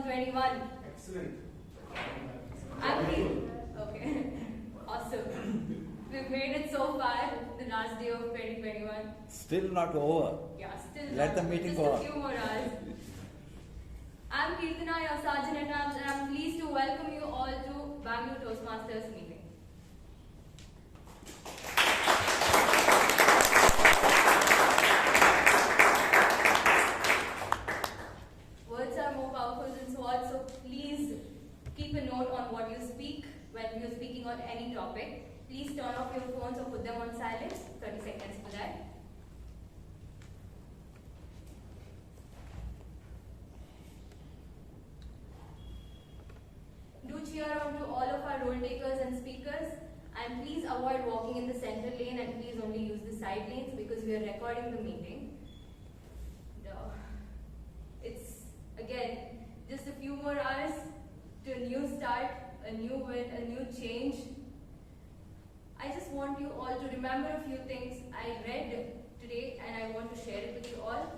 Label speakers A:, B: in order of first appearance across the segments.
A: 2021.
B: Excellent.
A: Okay. Awesome. We've made it so far, the last day of 2021.
C: Still not over.
A: Yeah, still
C: Let
A: not.
C: the meeting
A: Just
C: go
A: a
C: on.
A: few more hours. I'm Kirtana, your Sergeant at Arms, and I'm pleased to welcome you all to Bangalore Toastmasters meeting. Words are more powerful than swords, so please keep a note on what you speak when you're speaking on any topic. Please turn off your phones or put them on silent. 30 seconds for that. Do cheer on to all of our role takers and speakers, and please avoid walking in the center lane, and please only use the side lanes because we are recording the meeting. It's again just a few more hours to a new start, a new win, a new change. I just want you all to remember a few things I read today, and I want to share it with you all.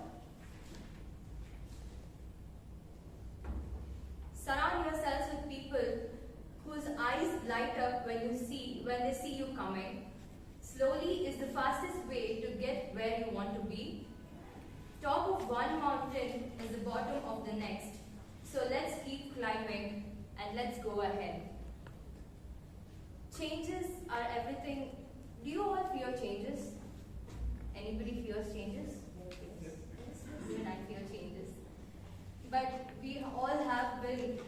A: Surround yourselves with people whose eyes light up when they see you coming. Slowly is the fastest way to get where you want to be. Top of one mountain is the bottom of the next. So let's keep climbing and let's go ahead. Changes are everything. Do you all fear changes? Anybody fears changes? Yes. Even I fear changes. But we all have been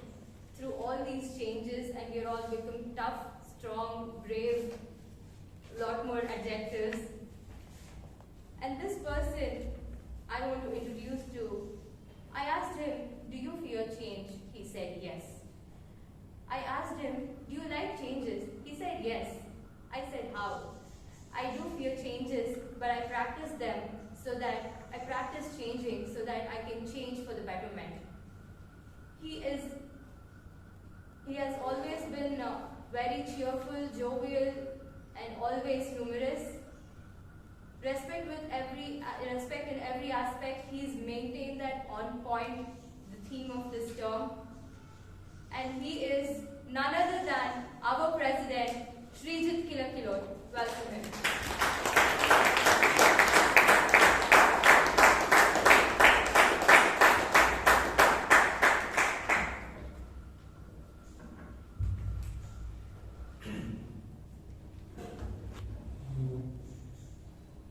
A: through all these changes, and we're all become tough, strong, brave, a lot more adjectives. And this person I want to introduce to, I asked him, do you fear change? He said yes. I asked him, do you like changes? He said yes. I said how? I do fear changes, but I practice them so that I practice changing so that I can change for the betterment. He has always been very cheerful, jovial, and always humorous. Respect in every aspect. He's maintained that on point, the theme of this term. And he is none other than our President, Srijit Kilakilot. Welcome him.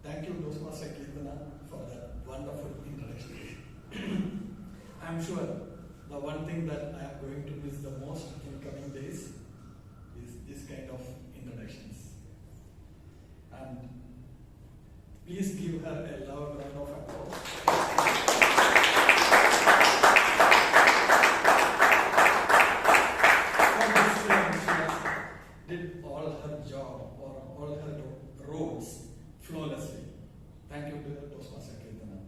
B: Thank you, Toastmaster Kirtana, for that wonderful introduction. I'm sure the one thing that I am going to miss the most in coming days is this kind of introductions. And please give her a loud round of applause. She did all her job or all her roles flawlessly. Thank you to the Toastmaster Kirtana.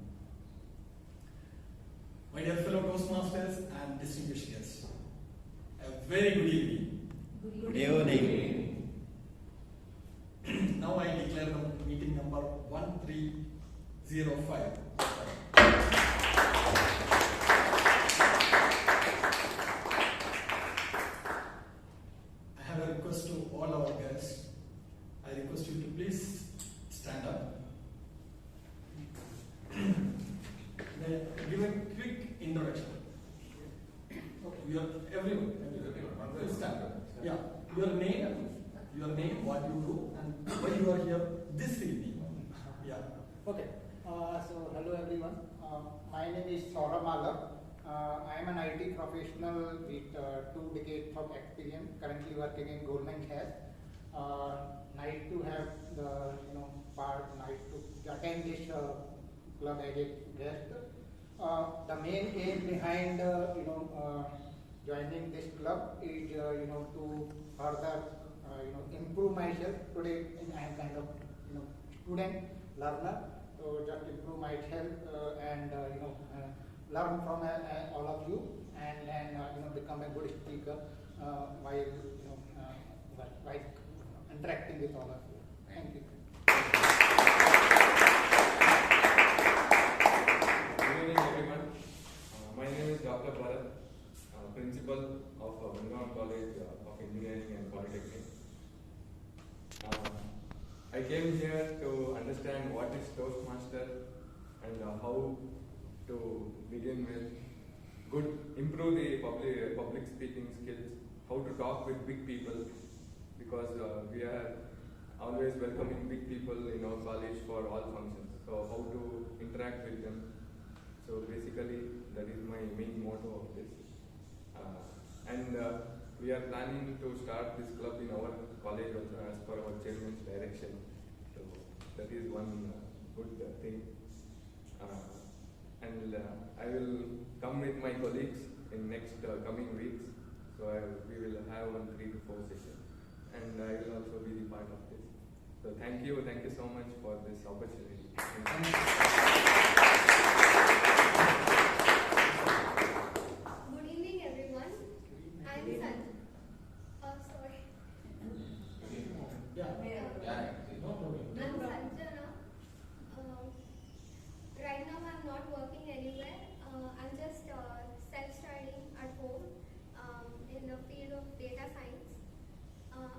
B: My dear fellow Toastmasters and distinguished guests, a very good evening.
C: Good evening.
B: Now I declare the meeting number 1305. I have a request to all our guests. I request you to please stand up. Give a quick introduction. Okay, everyone. Please stand up. Yeah, your name, what you do, and why you are here this evening. Yeah.
D: Okay. So hello everyone. My name is Saurabh Malak. I am an IT professional with 2 decades of experience. Currently working in Goldman Sachs. Nice to have the nice to attend this club as a guest. The main aim behind joining this club is to further improve myself. Today I am kind of student learner, so just improve myself and learn from all of you, and become a good speaker while interacting with all of you. Thank you.
E: Good evening, everyone. My name is Dr. Bharat. is Toastmaster and how to begin with improve the public speaking skills, how to talk with big people, because we are always welcoming big people in our college for all functions. So how to interact with them. So basically that is my main motto of this. And we are planning to start this club in our college also as per our chairman's direction. So that is one good thing. And I will come with my colleagues in next coming weeks. So we will have 3 to 4 sessions, and I will also be the part of this. So thank you so much for this opportunity.
A: Good evening, everyone. I'm Vasantha. Oh, sorry. I'm Sanjana. Right now, I'm not working anywhere. I'm just self-studying at home in the field of data science.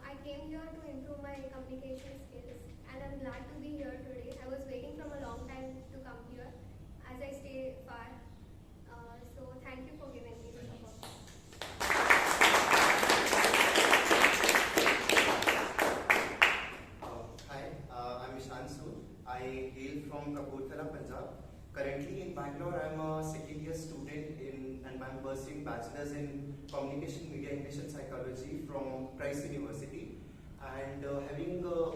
A: I came here to improve my communication skills, and I'm glad to be here today. I was waiting from a long time to come here, as I stay far. So thank you for giving me this opportunity.
F: Hi, I'm Vishal. I hail from Kapurthala, Punjab. Currently in Bangalore, I'm a second year student and I'm pursuing bachelor's in communication, media, English and psychology from Price University. And having a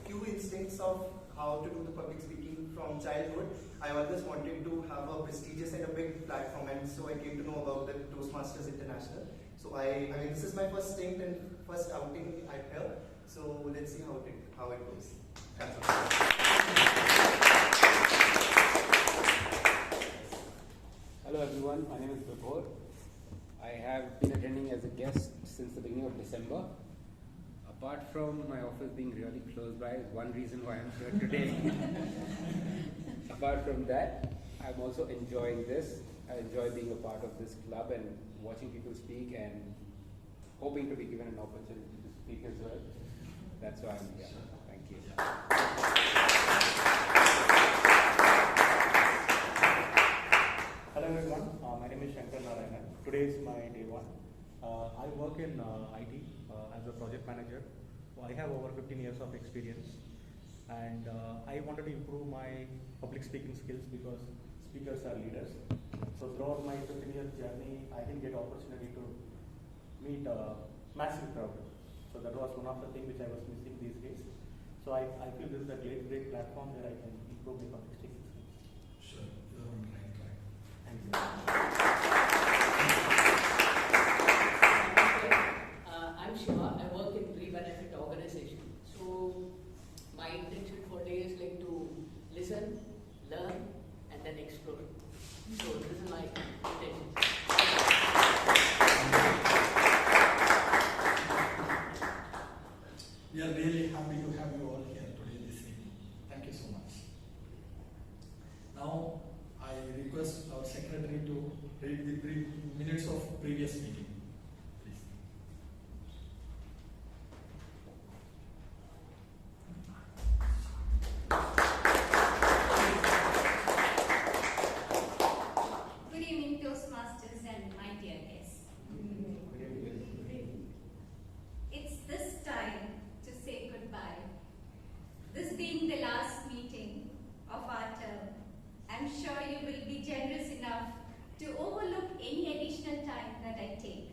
F: few instincts of how to do the public speaking from childhood, I always wanted to have a prestigious and a big platform, and so I came to know about the Toastmasters International. So I mean, this is my first stint and first outing at here. So let's see how it goes. Thanks a lot.
G: Hello everyone, my name is Vibhor. I have been attending as a guest since the beginning of December. Apart from my office being really close by, is one reason why I'm here today. Apart from that, I'm also enjoying this. I enjoy being a part of this club and watching people speak and hoping to be given an opportunity to speak as well. That's why I'm here. Thank you.
H: Hello everyone, my name is Shankar Narayanan. Today is my day 1. I work in IT as a project manager. I have over 15 years of experience, and I wanted to improve my public speaking skills because speakers are leaders. So throughout my 15-year journey, I didn't get opportunity to meet a massive crowd. So that was one of the things which I was missing these days. So I feel this is a great platform where I can improve my public speaking skills.
B: Sure, you're on the right track.
H: Thank you.
I: I'm Shiva. I work in pre-benefit organization. So my intention for today is like to listen, learn, and then explore. So this is my intention.
B: We are really happy to have you all here today this evening. Thank you so much. Now, I request our secretary to read the minutes of previous meeting. Please.
J: Good evening, Toastmasters and my dear guests. It's this time to say goodbye. This being the last meeting of our term, I'm sure you will be generous enough to overlook any additional time that I take.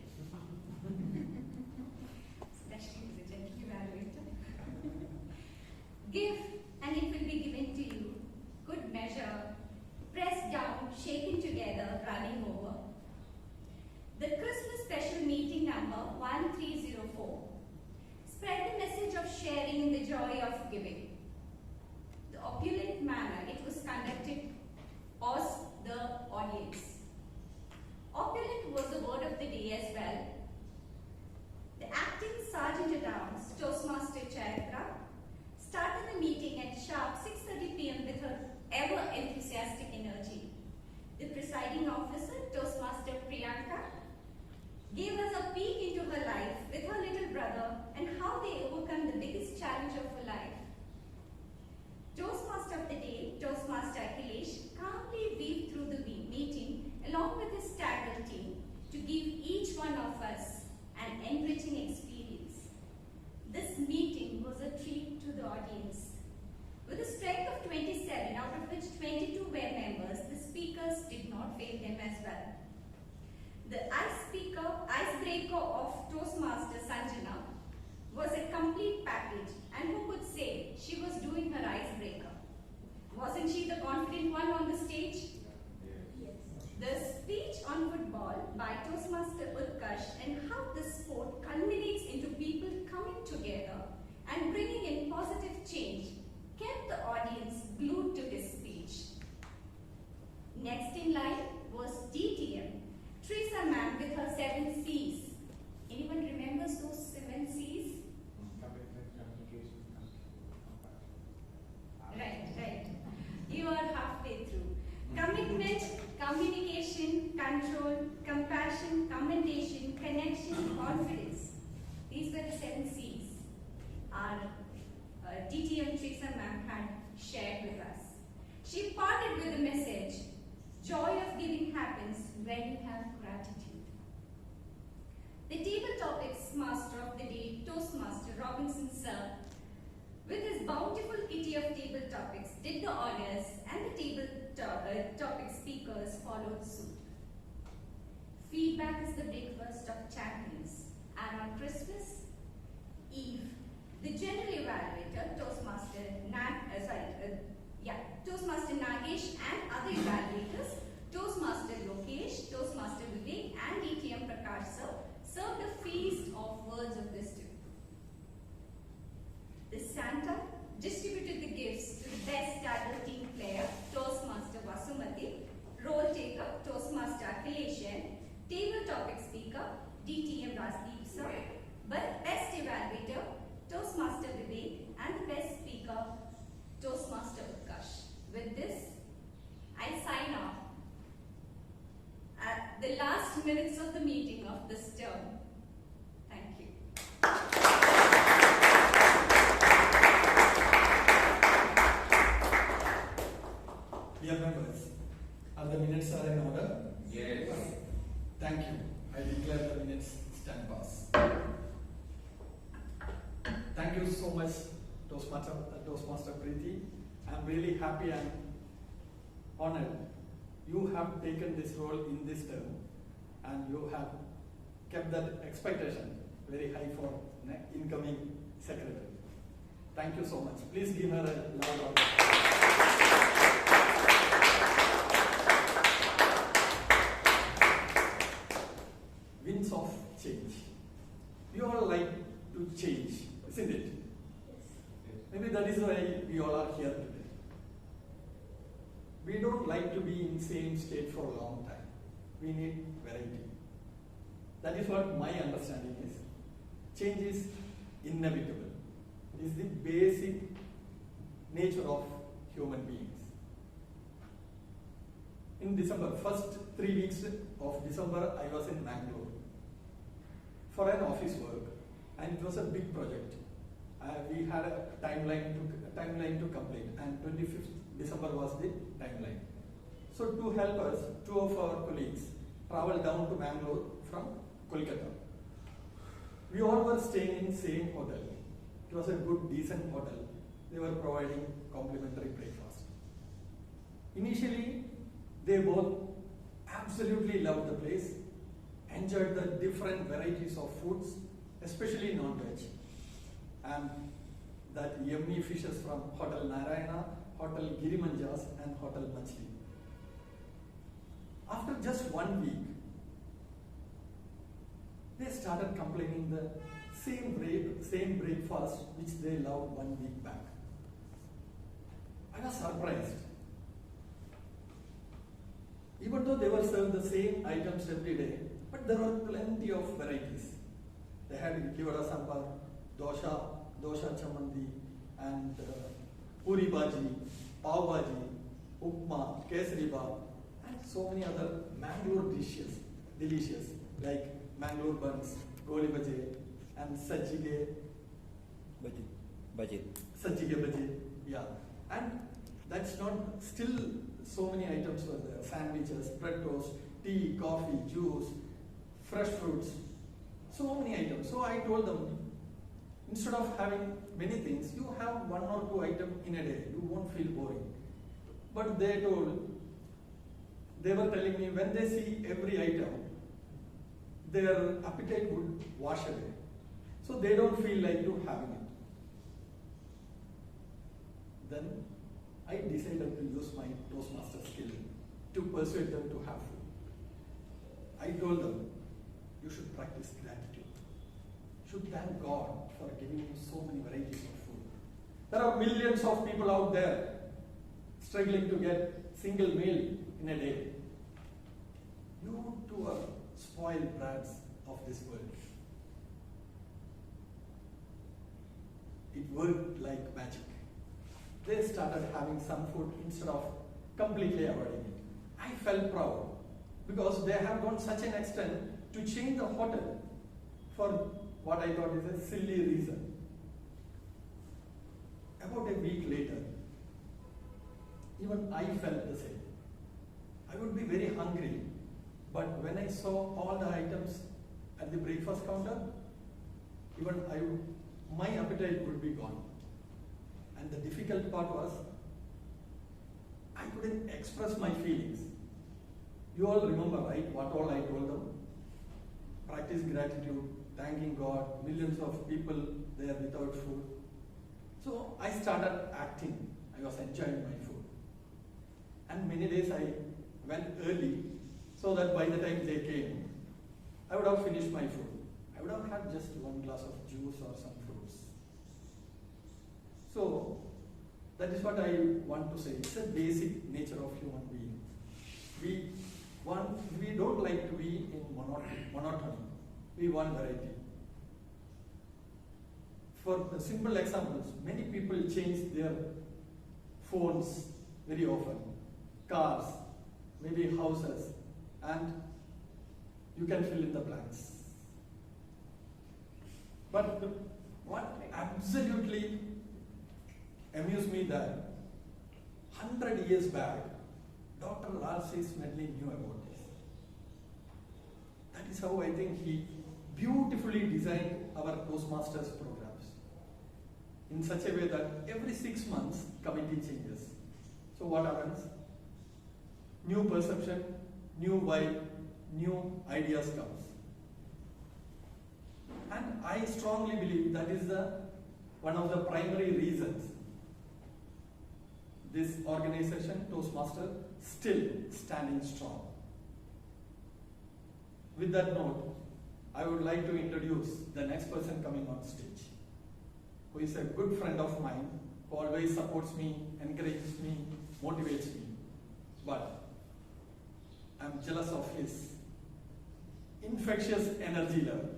J: speakers did not fail them as well. The icebreaker of Toastmaster Sanjana was a complete package, and who could say she was doing her icebreaker? Wasn't she the confident one on the stage? Yes. The speech on football by Toastmaster Utkarsh and how the sport culminates into people coming together and bringing in positive change kept the audience glued to his speech. Next in line was DTM, Teresa ma'am with her 7 C's. Anyone remembers those 7 C's? Right. You are halfway through. Commitment, communication, control, compassion, commendation, connection, confidence. These were the 7 C's our DTM Teresa ma'am had shared with us. She parted with a message: joy of giving happens when you have gratitude. The table topics master of the day, Toastmaster Robinson sir, with his bountiful kitty of table topics, did the honors, and the table topic speakers followed suit. Feedback is the breakfast of champions, and on Christmas Eve, the general evaluator, Toastmaster Nagesh and other evaluators, Toastmaster Lokesh, Toastmaster Vivek and DTM Prakash sir, served a feast of words of wisdom. The Santa distributed the gifts to the best adult team player, Toastmaster Vasumati, role taker, Toastmaster Akhilesh, table topic speaker, DTM Rajdeep sir, but best evaluator, Toastmaster Vivek, and the best speaker, Toastmaster Utkarsh. With this, I sign off at the last minutes of the meeting of this term. Thank you.
B: Dear members, are the minutes are in order?
E: Yes.
B: Thank you. I declare the minutes stand pass. Thank you so much, Toastmaster Preeti. I'm really happy and honored. You have taken this role in this term, and you have kept that expectation very high for incoming secretary. Thank you so much. Please give her a loud applause. Winds of change. We all like to change, isn't it? Yes. Maybe that is why we all are here today. We don't like to be in the same state for a long time. We need variety. That is what my understanding is. Change is inevitable. It is the basic nature of human beings. In December, first 3 weeks of December, I was in Bangalore for an office work, and it was a big project. We had a timeline to complete, and 25th December was the timeline. So to help us, 2 of our colleagues traveled down to Bangalore from Kolkata. We all were staying in the same hotel. It was a good, decent hotel. They were providing complimentary breakfast. Initially, they both absolutely loved the place, enjoyed the different varieties of foods, especially non-veg, and that yummy fishes from Hotel Narayana, Hotel Girimanjas, and Hotel Machli. After just 1 week, they started complaining the same breakfast which they loved 1 week back. I was surprised. Even though they were served the same items every day, but there were plenty of varieties. They had idli vada sambar, dosha chamandi, and puri bhaji, pav bhaji, upma, kesari bhav, and so many other Bangalore dishes, delicious, like Bangalore buns, goli bhaji, and sajjige bhaji, yeah. And that's not, still so many items were there: sandwiches, bread toast, tea, coffee, juice, fresh fruits, so many items. So I told them, instead of having many things, you have 1 or 2 items in a day. You won't feel boring. But they told, they were telling me when they see every item, their appetite would wash away. So they don't feel like to having it. Then I decided to use my Toastmaster skill to persuade them to have food. I told them, you should practice gratitude. You should thank God for giving you so many varieties of food. There are millions of people out there struggling to get single meal in a day. You two are spoiled brats of this world. It worked like magic. They started having some food instead of completely avoiding it. I felt proud because they have gone such an extent to change the hotel for what I thought is a silly reason. About a week later, even I felt the same. I would be very hungry, but when I saw all the items at the breakfast counter, even my appetite would be gone. And the difficult part was, I couldn't express my feelings. You all remember, right, what all I told them? Practice gratitude, thanking God, millions of people there without food. So I started acting. I was enjoying my food. And many days I went early so that by the time they came, I would have finished my food. I would have had just one glass of juice or some fruits. So that is what I want to say. It's a basic nature of human being. We don't like to be in monotony. We want variety. For the simple examples, many people change their phones very often, cars, maybe houses, and you can fill in the blanks. But what absolutely amused me that 100 years back, Dr. Rajdeep Medley knew about this. That is how I think he beautifully designed our Toastmasters programs in such a way that every 6 months committee changes. So what happens? New perception, new vibe, new ideas comes. And I strongly believe that is one of the primary reasons this organization, Toastmaster, still standing strong. With that note, I would like to introduce the next person coming on stage, who is a good friend of mine, who always supports me, encourages me, motivates me. But I'm jealous of his infectious energy level.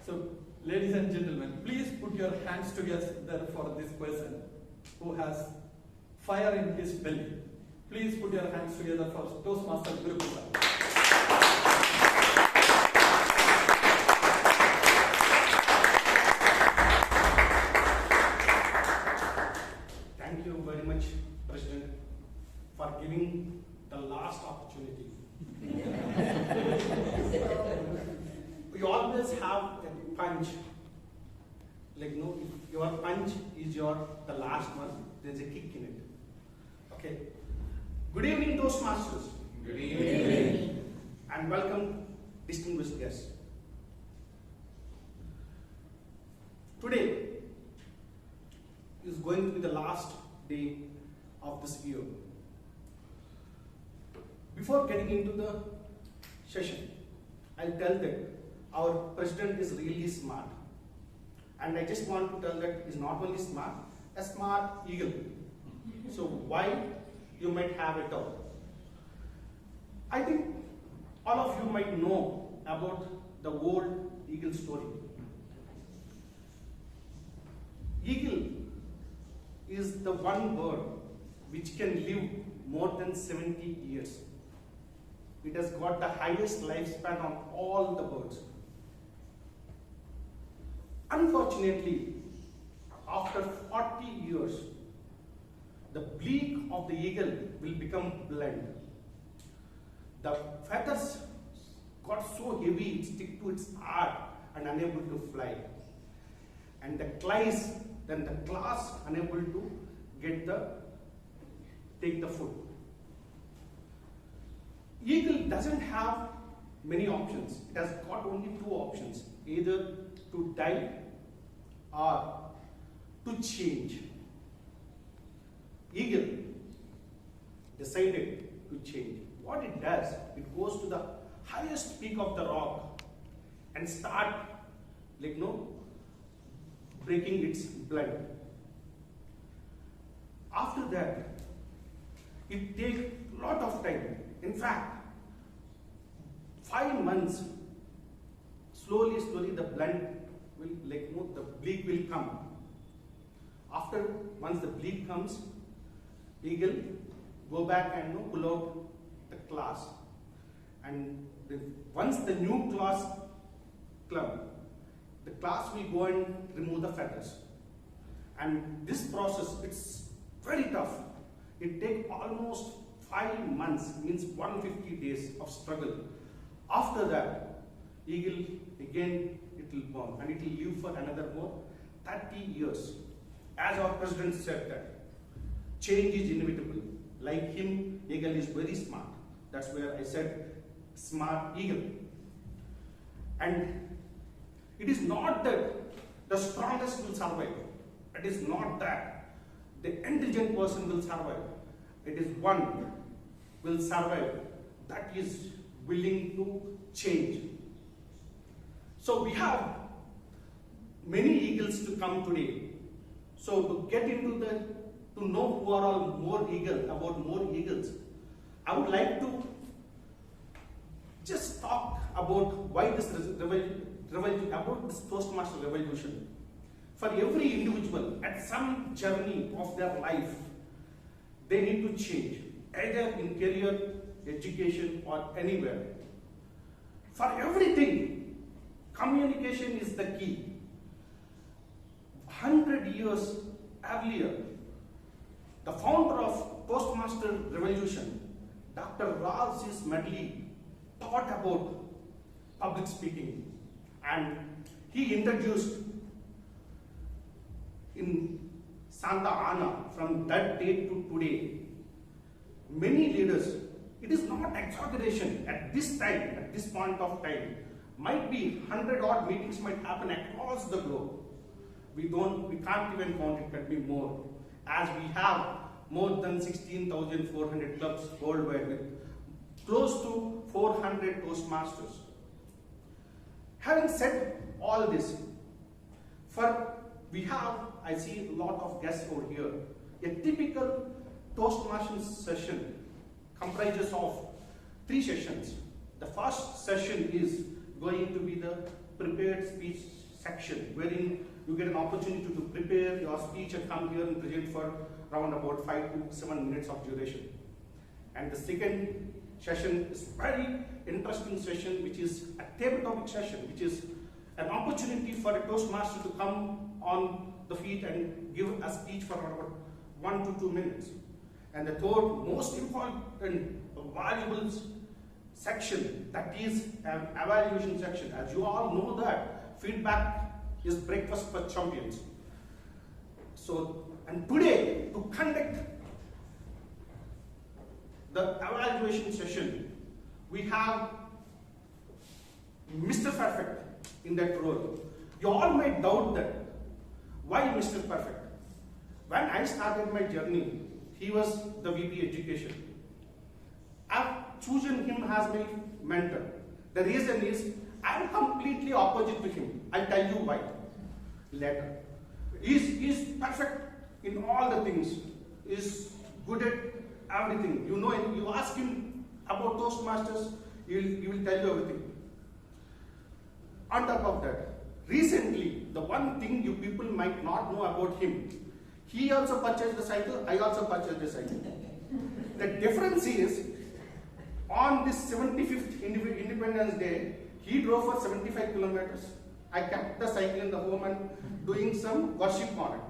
B: So, ladies and gentlemen, please put your hands together for this person who has fire in his belly. Please put your hands together for Toastmaster Guru Vishal.
K: Thank you very much, President, for giving the last opportunity. We always have a punch. Like, no, if your punch is the last one, there's a kick in it. Okay. Good evening, Toastmasters.
E: Good evening.
K: And welcome, distinguished guests. Today is going to be the last day of this year. Before getting into the session, I'll tell that our president is really smart. And I just want to tell that he's not only smart, a smart eagle. So why you might have a doubt? I think all of you might know about the old eagle story. Eagle is the one bird which can live more than 70 years. It has got the highest lifespan of all the birds. Unfortunately, after 40 years, the beak of the eagle will become blunt. The feathers got so heavy it stick to its heart and unable to fly. And the claws unable to take the food. Eagle doesn't have many options. It has got only two options, either to die or to change. Eagle decided to change. What it does, it goes to the highest peak of the rock and start breaking its blood. After that, it takes a lot of time. In fact, 5 months, slowly the blood will, the bleak will come. Once the bleak comes, eagle go back and pull out the claws. And once the new claws come, the claws will go and remove the feathers. And this process, it's very tough. It takes almost 5 months, means 150 days of struggle. After that, eagle again it will born and it will live for another more 30 years. As our president said that change is inevitable. Like him, eagle is very smart. That's where I said smart eagle. And it is not that the strongest will survive. It is not that the intelligent person will survive. It is one will survive that is willing to change. So we have many eagles to come today. So to get into to know who are all more eagles, I would like to just talk about why this about this Toastmaster revolution. For every individual at some journey of their life, they need to change, either in career, education, or anywhere. For everything, communication is the key. 100 years earlier, the founder of Toastmaster revolution, Dr. Rajdeep M, taught about public speaking, and he introduced in Santa Ana from that date to today many leaders. It is not exaggeration at this time, at this point of time. Might be 100 odd meetings might happen across the globe. We can't even count, it can be more, as we have more than 16,400 clubs worldwide with close to 400 Toastmasters. Having said all this, I see a lot of guests over here. A typical Toastmasters session comprises of 3 sessions. The first session is going to be the prepared speech section, wherein you get an opportunity to prepare your speech and come here and present for around about 5 to 7 minutes of duration. And the second session is very interesting session, which is a table topic session, which is an opportunity for a Toastmaster to come on the feet and give a speech for about 1 to 2 minutes. And the third most important valuable section, that is an evaluation section. As you all know that feedback is breakfast for champions. So, and today to conduct the evaluation session, we have Mr. Perfect in that role. You all might doubt that. Why Mr. Perfect? When I started my journey, he was the VP Education. I've chosen him as my mentor. The reason is, I'm completely opposite to him. I'll tell you why later. He's perfect in all the things. He's good at everything. You know, you ask him about Toastmasters, he will tell you everything. On top of that, recently, the one thing you people might not know about him, he also purchased the cycle, I also purchased the cycle. The difference is, on this 75th Independence Day, he drove for 75 kilometers. I kept the cycle in the home and doing some worship on it.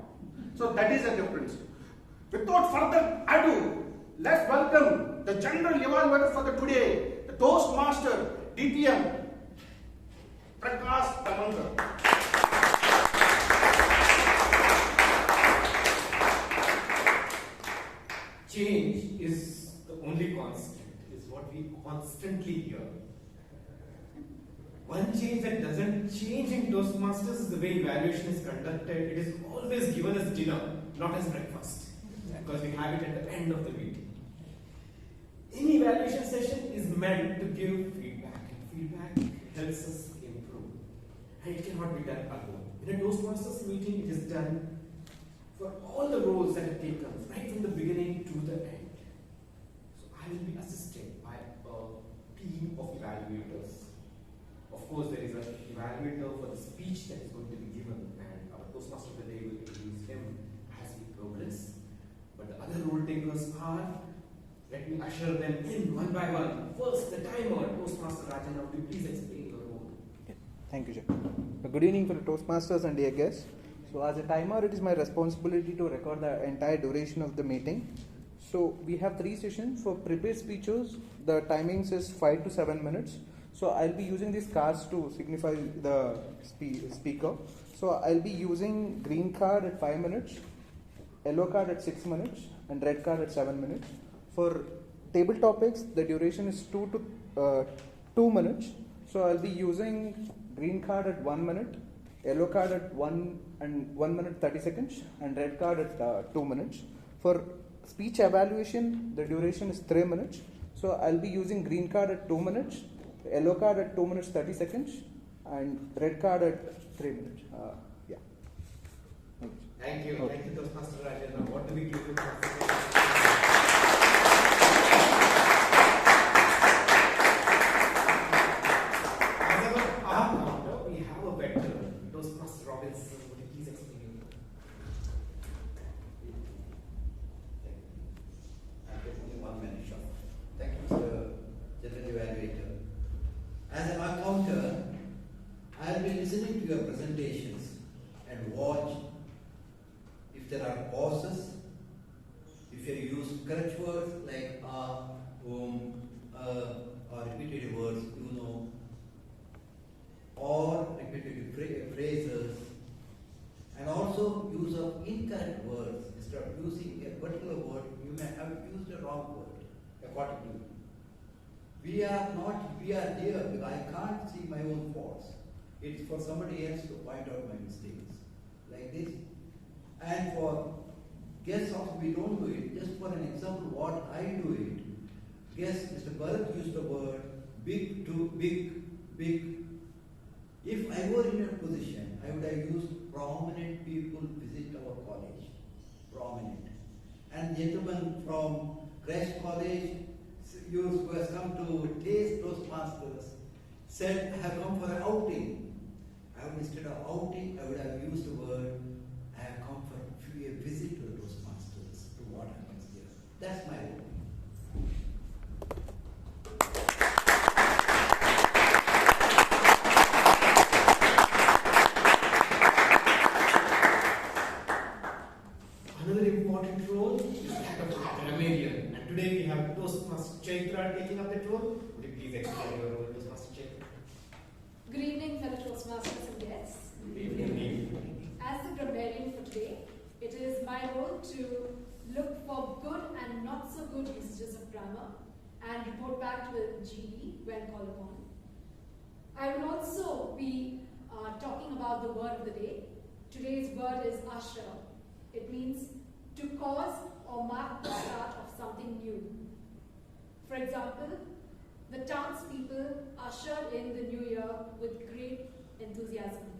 K: So that is the difference. Without further ado, let's welcome the general evaluator for the today, the Toastmaster DTM Dr.
L: Change is the only constant. is what we constantly hear. One change that doesn't change in Toastmasters is the way evaluation is conducted. It is always given as dinner, not as breakfast, because we have it at the end of the meeting. Any evaluation session is meant to give feedback, and feedback helps us improve. And it cannot be done alone. In a Toastmasters meeting, it is done for all the roles that it takes, right from the beginning to the end. So I will be assisted by a team of evaluators. Of course, there is an evaluator for the speech that is going to be given, and our Toastmaster of the day will introduce him as we progress. But the other role takers are, let me usher them in one by one. First, the timer, Toastmaster Rajan, would you please explain your role?
D: Okay. Thank you, Jack. Good evening for the Toastmasters and dear guests. So as a timer, it is my responsibility to record the entire duration of the meeting. So we have 3 sessions. For prepared speeches, the timings is 5 to 7 minutes. So I'll be using these cards to signify the speaker. So I'll be using green card at 5 minutes, yellow card at 6 minutes, and red card at 7 minutes. For table topics, the duration is 2 minutes. So I'll be using green card at 1 minute, yellow card at 1 minute 30 seconds, and red card at 2 minutes. For speech evaluation, the duration is 3 minutes. So I'll be using green card at 2 minutes, yellow card at 2 minutes 30 seconds, and red card at 3 minutes. Yeah.
L: Thank you.
D: Okay.
L: Thank you, Toastmaster Rajan. Now, what do we give you? We have a veteran, Toastmaster Robinson. Would you please explain?
C: I'm taking 1 minute short. Thank you, Mr. General Evaluator. As an accountant, I'll be listening to your presentations and watch if there are pauses, if you use correct words like or repetitive words, or repetitive phrases, and also use of incorrect words. Instead of using a particular word, you may have used a wrong word according to you. We are here because I can't see my own faults. It's for somebody else to point out my mistakes. Like this. And for guests also, we don't do it. Just for an example, what I do it. Guess Mr. Bharat used the word big to big. If I were in a position, I would have used prominent people visit our college. Prominent. And gentlemen from Crash College, who has come to taste Toastmasters, said, I have come for an outing. Instead of outing, I would have used the word, I have come for a visit to the Toastmasters, to what happens here. That's my role.
L: Another important role is that of a grammarian. And today we have Toastmaster Chaitra taking up that role. Would you please explain your role, Toastmaster Chaitra?
M: Good evening, fellow Toastmasters and guests.
L: Good evening.
M: As the grammarian for today, it is my role to look for good and not so good usages of grammar and report back to the GE when called upon. I will also be talking about the word of the day. Today's word is ashra. It means to cause or mark the start of something new. For example, the townspeople ushered in the new year with great enthusiasm.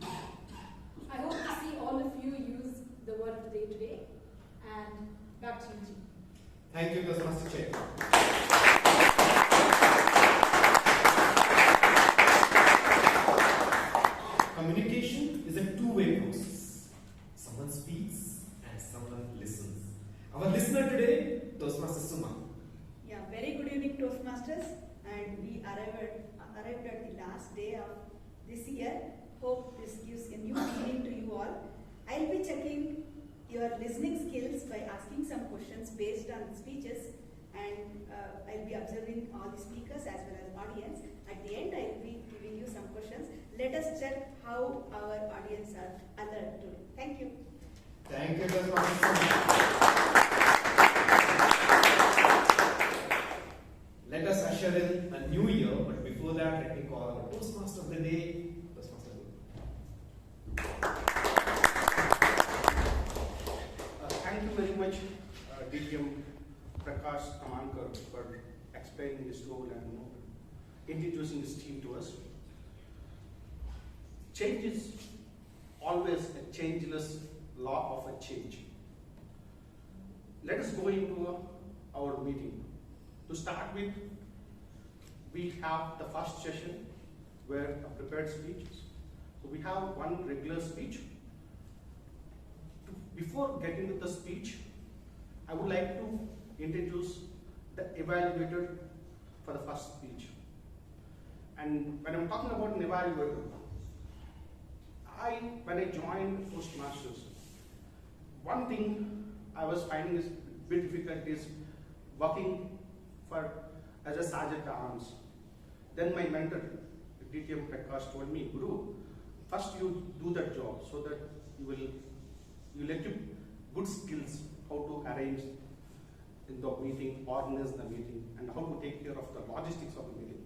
M: I hope to see all of you use the word of the day today. And back to you, G.
L: Thank you, Toastmaster Chaitra. Communication is a two-way process. Someone speaks and someone listens. Our listener today, Toastmaster Suma.
N: Yeah, very good evening, Toastmasters. And we arrived at the last day of this year. Hope this gives a new meaning to you all. I'll be checking your listening skills by asking some questions based on the speeches, and I'll be observing all the speakers as well as audience. At the end, I'll be giving you some questions. Let us check how our audience are alert today. Thank you.
L: Thank you, Toastmaster. Let us
K: Kamankar for explaining his role and introducing his team to us. Change is always a changeless law of a change. Let us go into our meeting. To start with, we have the first session where a prepared speech. So we have one regular speech. Before getting to the speech, I would like to introduce the evaluator for the first speech. And when I'm talking about an evaluator, when I joined Toastmasters, one thing I was finding is a bit difficult is working as a sergeant at arms. Then my mentor, DTM Dr told me, Guru, first you do that job so that you let you good skills how to arrange in the meeting, organize the meeting, and how to take care of the logistics of the meeting.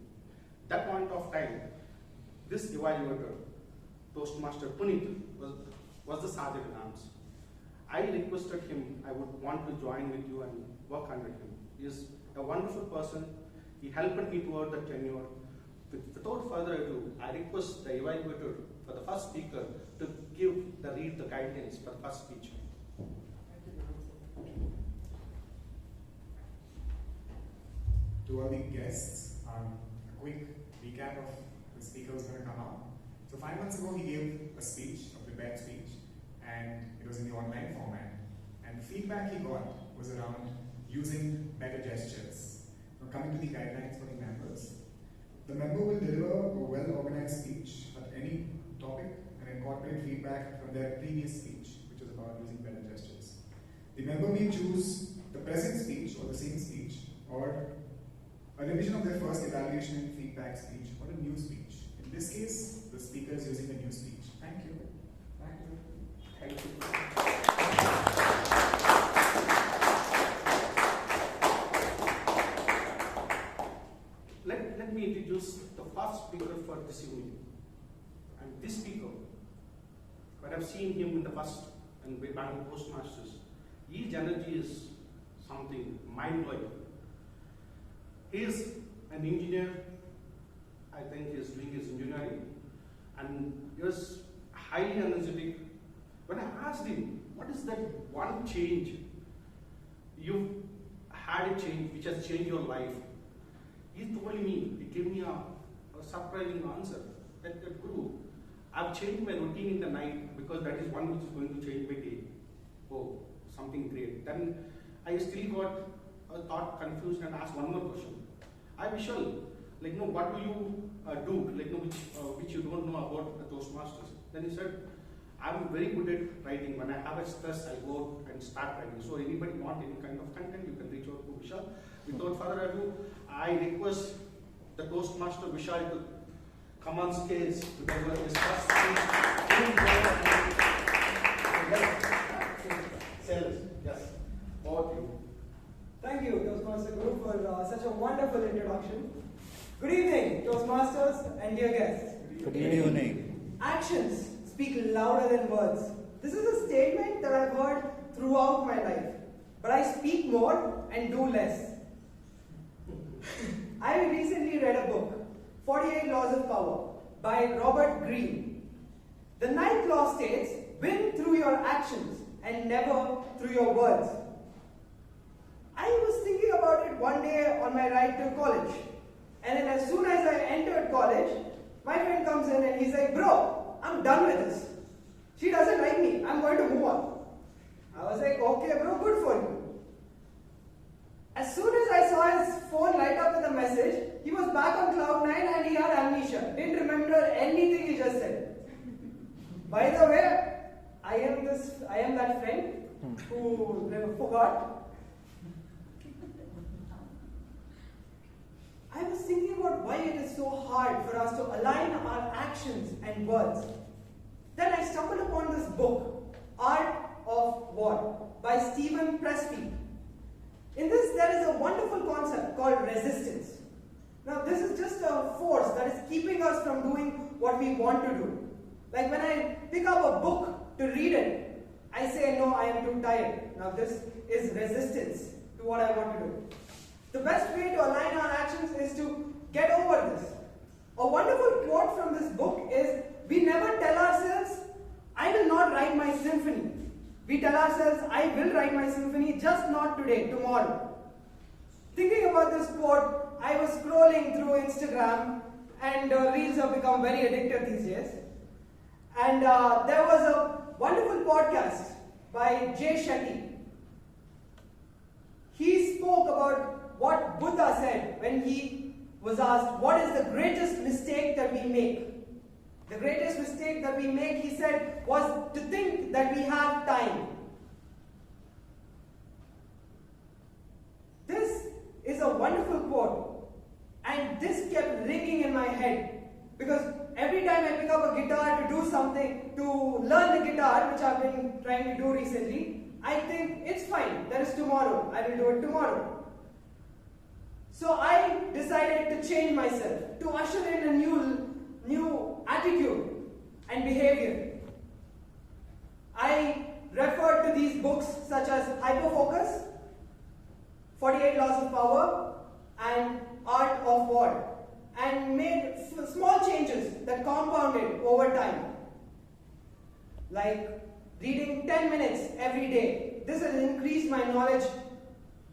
K: That point of time, this evaluator, Toastmaster Puneet, was the sergeant at arms. I requested him, I would want to join with you and work under him. He is a wonderful person. He helped me toward the tenure. Without further ado, I request the evaluator for the first speaker to read the guidelines for the first speech.
O: To all the guests, a quick recap of the speaker who's going to come out. So 5 months ago, he gave a speech, a prepared speech, and it was in the online format. And the feedback he got was around using better gestures. Now coming to the guidelines for the members, the member will deliver a well-organized speech at any topic and incorporate feedback from their previous speech, which is about using better gestures. The member may choose the present speech or the same speech, or a revision of their first evaluation and feedback speech, or a new speech. In this case, the speaker is using a new speech. Thank you. Thank you.
K: Thank you. Let me introduce the first speaker for this evening. And this speaker, when I've seen him in the first and Bangalore Toastmasters, his energy is something mind-blowing. He is an engineer. I think he is doing his engineering, and he was highly energetic. When I asked him, what is that one change you had a change which has changed your life? He told me, he gave me a surprising answer that Guru, I've changed my routine in the night because that is one which is going to change my day. Oh, something great. Then I still got a thought confused and asked one more question. Vishal, what do you do, which you don't know about the Toastmasters? Then he said, I'm very good at writing. When I have a stress, I go and start writing. So anybody want any kind of content, you can reach out to Vishal. Without further ado, I request the Toastmaster Vishal to come on stage to deliver his first speech. Yes, over to you.
P: Thank you, Toastmaster Group, for such a wonderful introduction. Good evening, Toastmasters and dear guests.
C: Good evening.
P: Actions speak louder than words. This is a statement that I've heard throughout my life. But I speak more and do less. I recently read a book, 48 Laws of Power, by Robert Greene. The 9th law states, win through your actions and never through your words. I was thinking about it one day on my ride to college. And then as soon as I entered college, my friend comes in and he's like, bro, I'm done with this. She doesn't like me. I'm going to move on. I was like, okay bro, good for you. As soon as I saw his phone light up with a message, he was back on cloud 9 and he had amnesia. Didn't remember anything he just said. By the way, I am that friend who forgot. I was thinking about why it is so hard for us to align our actions and words. Then I stumbled upon this book, Art of War, by Stephen Pressfield. In this, there is a wonderful concept called resistance. Now, this is just a force that is keeping us from doing what we want to do. Like when I pick up a book to read it, I say, no, I am too tired. Now, this is resistance to what I want to do. best way to align our actions is to get over this. A wonderful quote from this book is, we never tell ourselves, I will not write my symphony. We tell ourselves, I will write my symphony, just not today, tomorrow. Thinking about this quote, I was scrolling through Instagram, and reels have become very addictive these days. And there was a wonderful podcast by Jay Shetty. He spoke about what Buddha said when he was asked, what is the greatest mistake that we make? The greatest mistake that we make, he said, was to think that we have time. This is a wonderful quote, and this kept ringing in my head, because every time I pick up a guitar to do something, to learn the guitar, which I've been trying to do recently, I think it's fine, that is tomorrow, I will do it tomorrow. So I decided to change myself, to usher in a new attitude and behavior. I referred to these books such as Hyperfocus, 48 Laws of Power, and Art of War, and made small changes that compounded over time. Like reading 10 minutes every day. This has increased my knowledge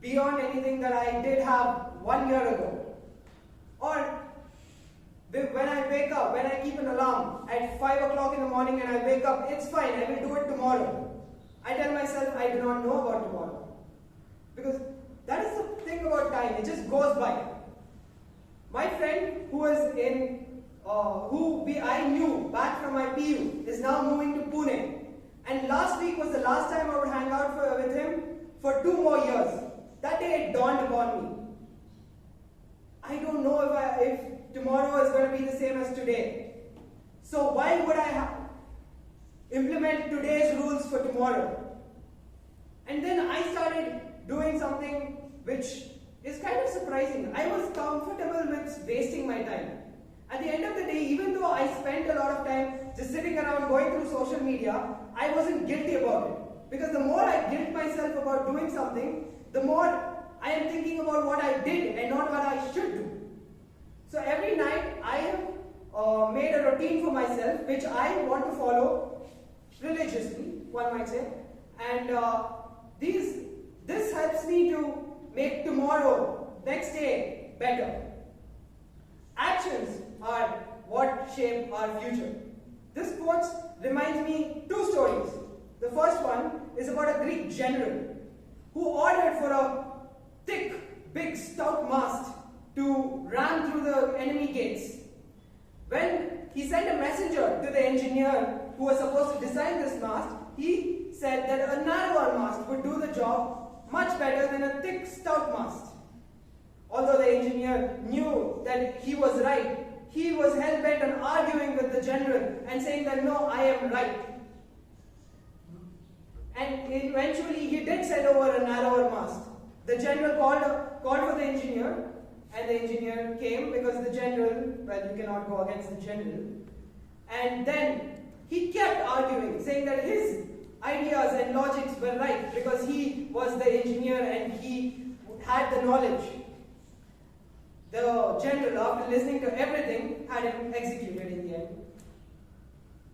P: beyond anything that I did have 1 year ago. Or when I wake up, when I keep an alarm at 5 o'clock in the morning and I wake up, it's fine, I will do it tomorrow. I tell myself I do not know about tomorrow. Because that is the thing about time, it just goes by. My friend who was I knew back from my PU is now moving to Pune. And last week was the last time I would hang out with him for 2 more years. That day it dawned upon me. I don't know if tomorrow is going to be the same as today. So why would I implement today's rules for tomorrow? And then I started doing something which is kind of surprising. I was comfortable with wasting my time. At the end of the day, even though I spent a lot of time just sitting around going through social media, I wasn't guilty about it. Because the more I guilt myself about doing something, the more I am thinking about what I did and not what I should do. So every night I have made a routine for myself which I want to follow religiously, one might say. And this helps me to make tomorrow, next day, better. Actions are what shape our future. This quote reminds me 2 stories. The first one is about a Greek general who ordered for a thick, big, stout mast to ram through the enemy gates. When he sent a messenger to the engineer who was supposed to design this mast, he said that a narrower mast would do the job much better than a thick, stout mast. Although the engineer knew that he was right, he was hell-bent on arguing with the general and saying that no, I am right. And eventually he did send over a narrower mast. The general called for the engineer, and the engineer came because the general, well, you cannot go against the general. And then he kept arguing, saying that his ideas and logics were right because he was the engineer and he had the knowledge. The general, after listening to everything, had him executed in the end.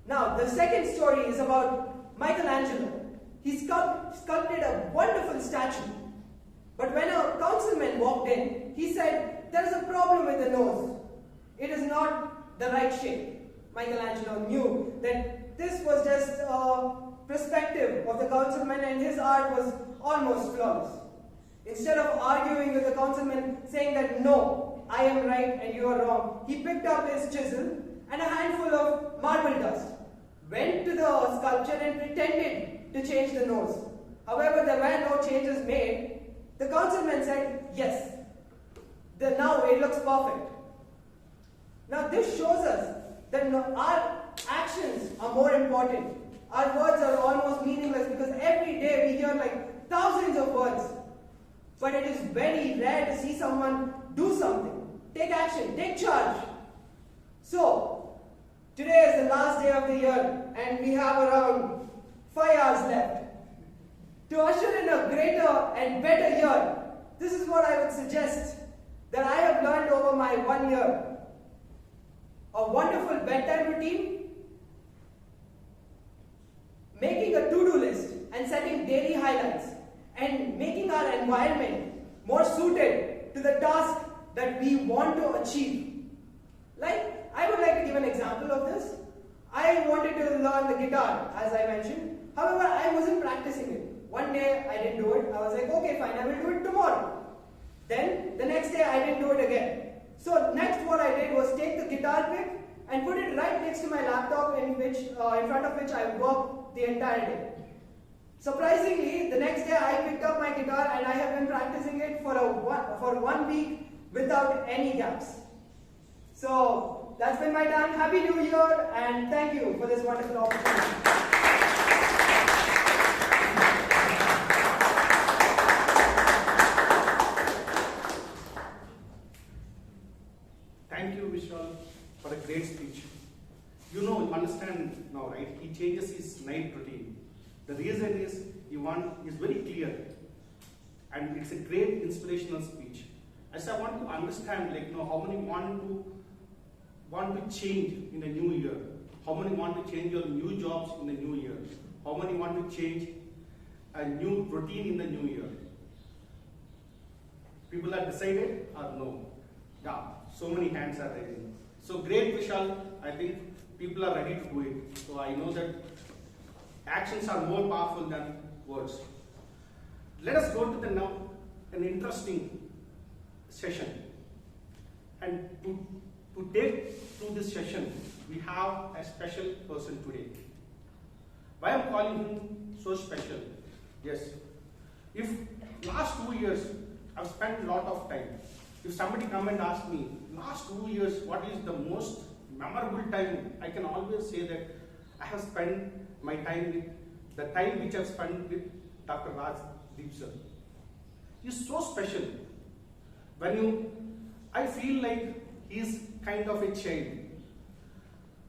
P: Now, the second story is about Michelangelo. He sculpted a wonderful statue. But when a councilman walked in, he said, there is a problem with the nose. It is not the right shape. Michelangelo knew that this was just a perspective of the councilman and his art was almost flawless. Instead of arguing with the councilman saying that no, I am right and you are wrong, he picked up his chisel and a handful of marble dust, went to the sculpture and pretended to change the nose. However, there were no changes made. The councilman said, yes, now it looks perfect. Now this shows us that our actions are more important. Our words are almost meaningless because every day we hear like thousands of words. But it is very rare to see someone do something, take action, take charge. So, today is the last day of the year and we have around 5 hours left. To usher in a greater and better year, this is what I would suggest that I have learned over my 1 year. A wonderful bedtime routine, making a to-do list and setting daily highlights, and making our environment more suited to the task that we want to achieve. Like, I would like to give an example of this. I wanted to learn the guitar, as I mentioned. However, I wasn't practicing it. One day I didn't do it. I was like, okay, fine, I will do it tomorrow. Then the next day I didn't do it again. So next what I did was take the guitar pick and put it right next to my laptop in front of which I worked the entire day. Surprisingly, the next day I picked up my guitar and I have been practicing it for 1 week without any gaps. So that's been my time. Happy New Year and thank you for this wonderful opportunity.
K: Thank you, Vishal, for a great speech. You understand now, right? He changes his night routine. The reason is is very clear, and it's a great inspirational speech. As I want to understand, how many want to change in the new year? How many want to change your new jobs in the new year? How many want to change a new routine in the new year? People are decided or no? Yeah, so many hands are raising. So great, Vishal. I think people are ready to do it. So I know that actions are more powerful than words. Let us go to an interesting session. And to take through this session, we have a special person today. Why I'm calling him so special? Yes, if last 2 years I've spent a lot of time. If somebody come and ask me, last 2 years, what is the most memorable time? I can always say that I have spent my time with, the time which I've spent with Dr. Rajdeep sir. He's so special. I feel like he's kind of a child.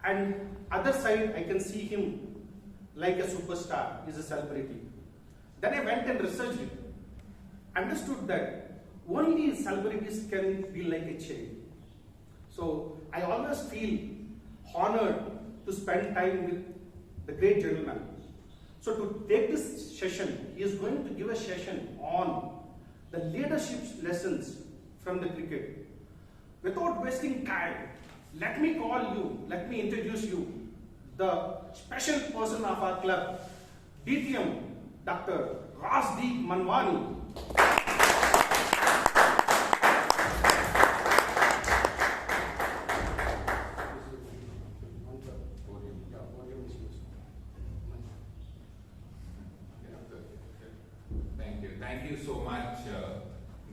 K: And other side, I can see him like a superstar, he's a celebrity. Then I went and researched it, understood that only celebrities can be like a child. So I always feel honored to spend time with the great gentleman. So to take this session, he is going to give a session on the leadership lessons from the cricket. Without wasting time, let me introduce you, the special person of our club, DTM Dr Rajdeep M.
Q: Thank you so much,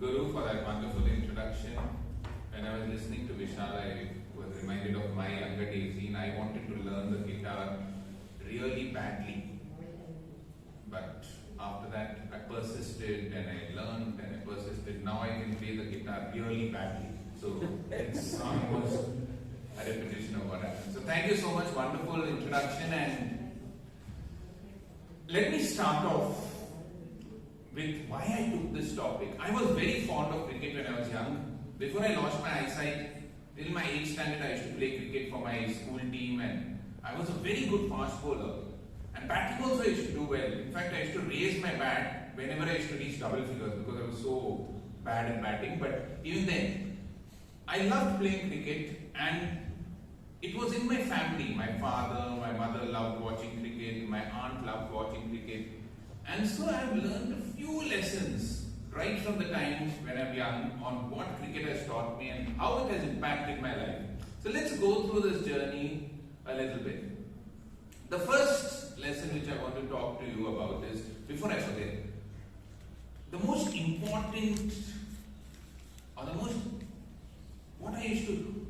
Q: Guru, for that wonderful introduction. When I was listening to Vishal, I was reminded of my younger days. I wanted to learn the guitar really badly. But after that, I persisted and I learned and I persisted. Now I can play the guitar really badly. So it's almost a repetition of what happened. So thank you so much, wonderful introduction. And let me start off with why I took this topic. I was very fond of cricket when I was young. Before I lost my eyesight, till my 8th standard, I used to play cricket for my school team, and I was a very good fast bowler. And batting also I used to do well. In fact, I used to raise my bat whenever I used to reach double figures because I was so bad at batting. But even then, I loved playing cricket, and it was in my family. My father, my mother loved watching cricket, my aunt loved watching cricket. And so I've learned a few lessons right from the time when I'm young on what cricket has taught me and how it has impacted my life. So let's go through this journey a little bit. The first lesson which I want to talk to you about is, before I forget, the most important, or what I used to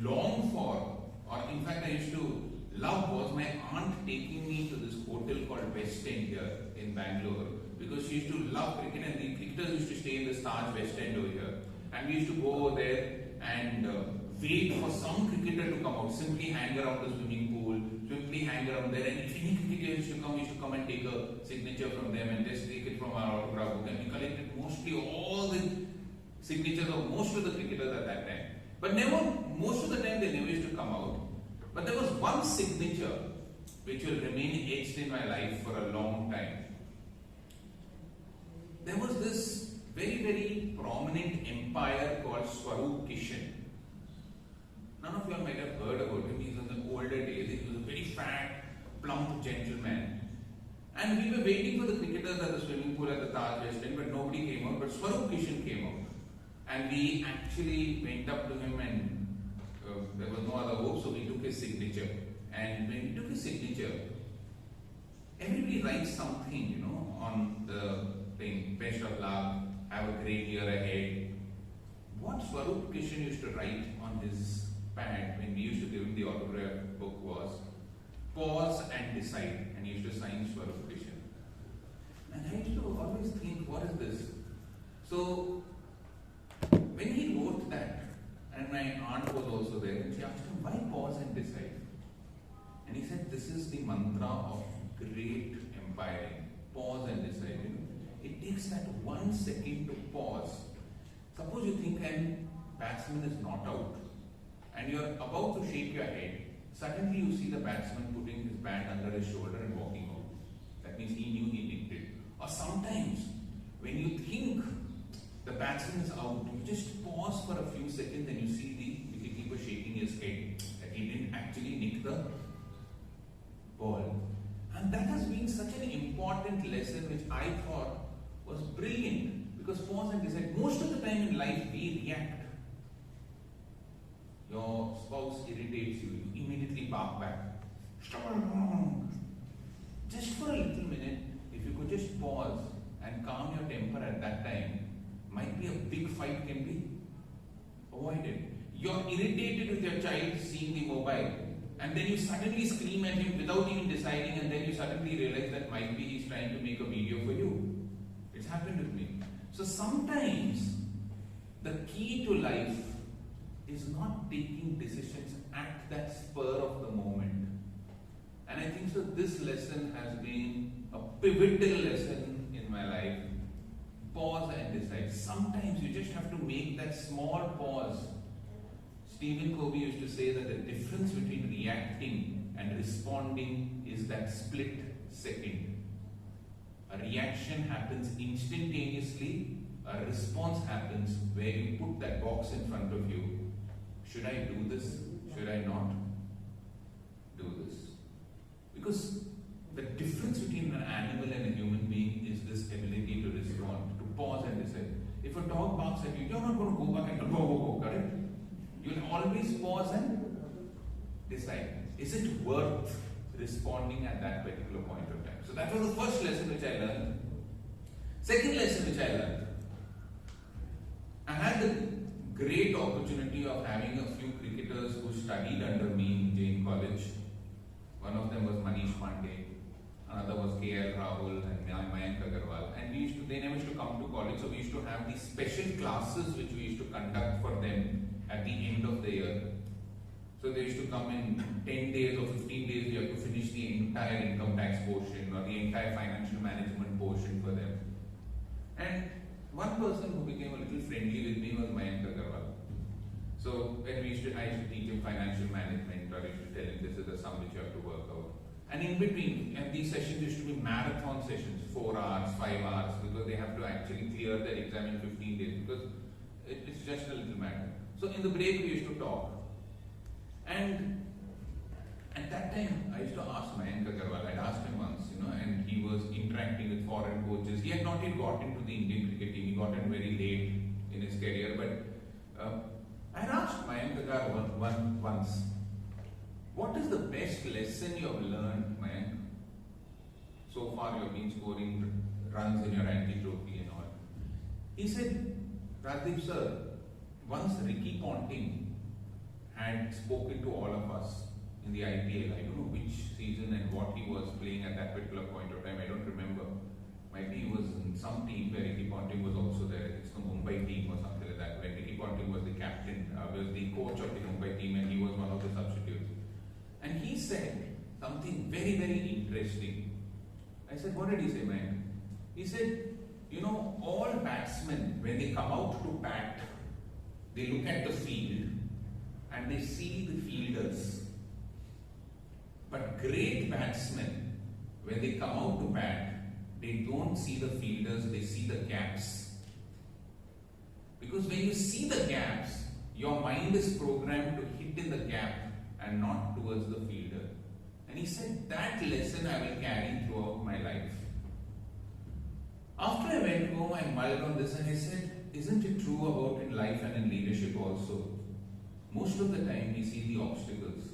Q: long for, or in fact I used to love, was my aunt taking me to this hotel called West End here in Bangalore, because she used to love cricket and the cricketers used to stay in the Taj West End over here, and we used to go over there and wait for some cricketer to come out, simply hang around the swimming pool, simply hang around there, and if any cricketer used to come and take a signature from them and just take it from our autograph book, and we collected mostly all the signatures of most of the cricketers at that time. But most of the time they never used to come out. But there was one signature which will remain etched in my life for a long time. There was this very, very prominent umpire called Swaroop Kishan. None of you all might have heard about him. He's in the older days. He was a very fat, plump gentleman. And we were waiting for the cricketers at the swimming pool at the Taj West End, but nobody came out. But Swaroop Kishan came out. And we actually went up to him, and there was no other hope, so we took his signature. And when we took his signature, everybody writes something, you know, on the thing, best of luck, have a great year ahead. What Swaroop Kishan used to write on his pad when we used to give him the autograph book was, pause and decide. And he used to sign Swaroop Kishan. And I used to always think, what is this? So, when he wrote that, and my aunt was also there, and she asked him, why pause and decide? And he said, this is the mantra of great umpiring. Pause and decide. You know? It takes that 1 second to pause. Suppose you think a batsman is not out, and you're about to shake your head. Suddenly you see the batsman putting his bat under his shoulder and walking out. That means he knew he nicked it. Or sometimes, when you think the batsman is out, you just pause for a few seconds and you see the wicketkeeper shaking his head that he didn't actually nick the ball. And that has been such an important lesson which I thought was brilliant, because pause and decide. Most of the time in life we react. Your spouse irritates you, you immediately bark back. Just for a little minute, if you could just pause and calm your temper at that time, might be a big fight can be avoided. You're irritated with your child seeing the mobile, and then you suddenly scream at him without even deciding, and then you suddenly realize that might be he's trying to make a video for you. It's happened with me. So sometimes the key to life is not taking decisions at that spur of the moment. And I think so this lesson has been a pivotal lesson in my life. Pause and decide. Sometimes you just have to make that small pause. Stephen Covey used to say that the difference between reacting and responding is that split second. A reaction happens instantaneously, a response happens where you put that box in front of you. Should I do this? Should I not do this? Because the difference between an animal and a human being is this ability to respond, to pause and decide. If a dog barks at you, you're not going to go back and go, correct? You'll always pause and decide. Is it worth responding at that particular point of time? So that was the first lesson which I learned. Second lesson which I learned. I had the great opportunity of having a few cricketers who studied under me in Jain College. One of them was Manish Pandey, another was K.L. Rahul and Mayank Agarwal. And they never used to come to college, so we used to have these special classes which we used to conduct for them at the end of the year. So they used to come in 10 days or 15 days, we have to finish the entire income tax portion or the entire financial management portion for them. And one person who became a little friendly with me was Mayank Agarwal. So when I used to teach him financial management, or I used to tell him this is the sum which you have to work out. And in between, and these sessions used to be marathon sessions, 4 hours, 5 hours, because they have to actually clear their exam in 15 days, because it's just a little matter. So in the break we used to talk. And at that time, I used to ask Mayank Agarwal, I'd asked him once, and he was interacting with foreign coaches. He had not yet got into the Indian cricket team, he got in very late in his career, but I had asked Mayank Agarwal once, what is the best lesson you have learned, Mayank? So far you have been scoring runs in your anti-trophy and all. He said, Rajdeep sir, once Ricky Ponting had spoken to all of us in the IPL. I don't know which season and what he was playing at that particular point of time. I don't remember. Maybe he was in some team where Ricky Ponting was also there. It's the Mumbai team or something like that. When Ricky Ponting was the captain, was the coach of the Mumbai team, and he was one of the substitutes. And he said something very, very interesting. I said, what did he say, man? He said, you know, all batsmen, when they come out to bat, they look at the field and they see the fielders. But great batsmen, when they come out to bat, they don't see the fielders, they see the gaps. Because when you see the gaps, your mind is programmed to hit in the gap and not towards the fielder. And he said, that lesson I will carry throughout my life. After I went home, I mulled on this and I said, isn't it true about in life and in leadership also? Most of the time we see the obstacles.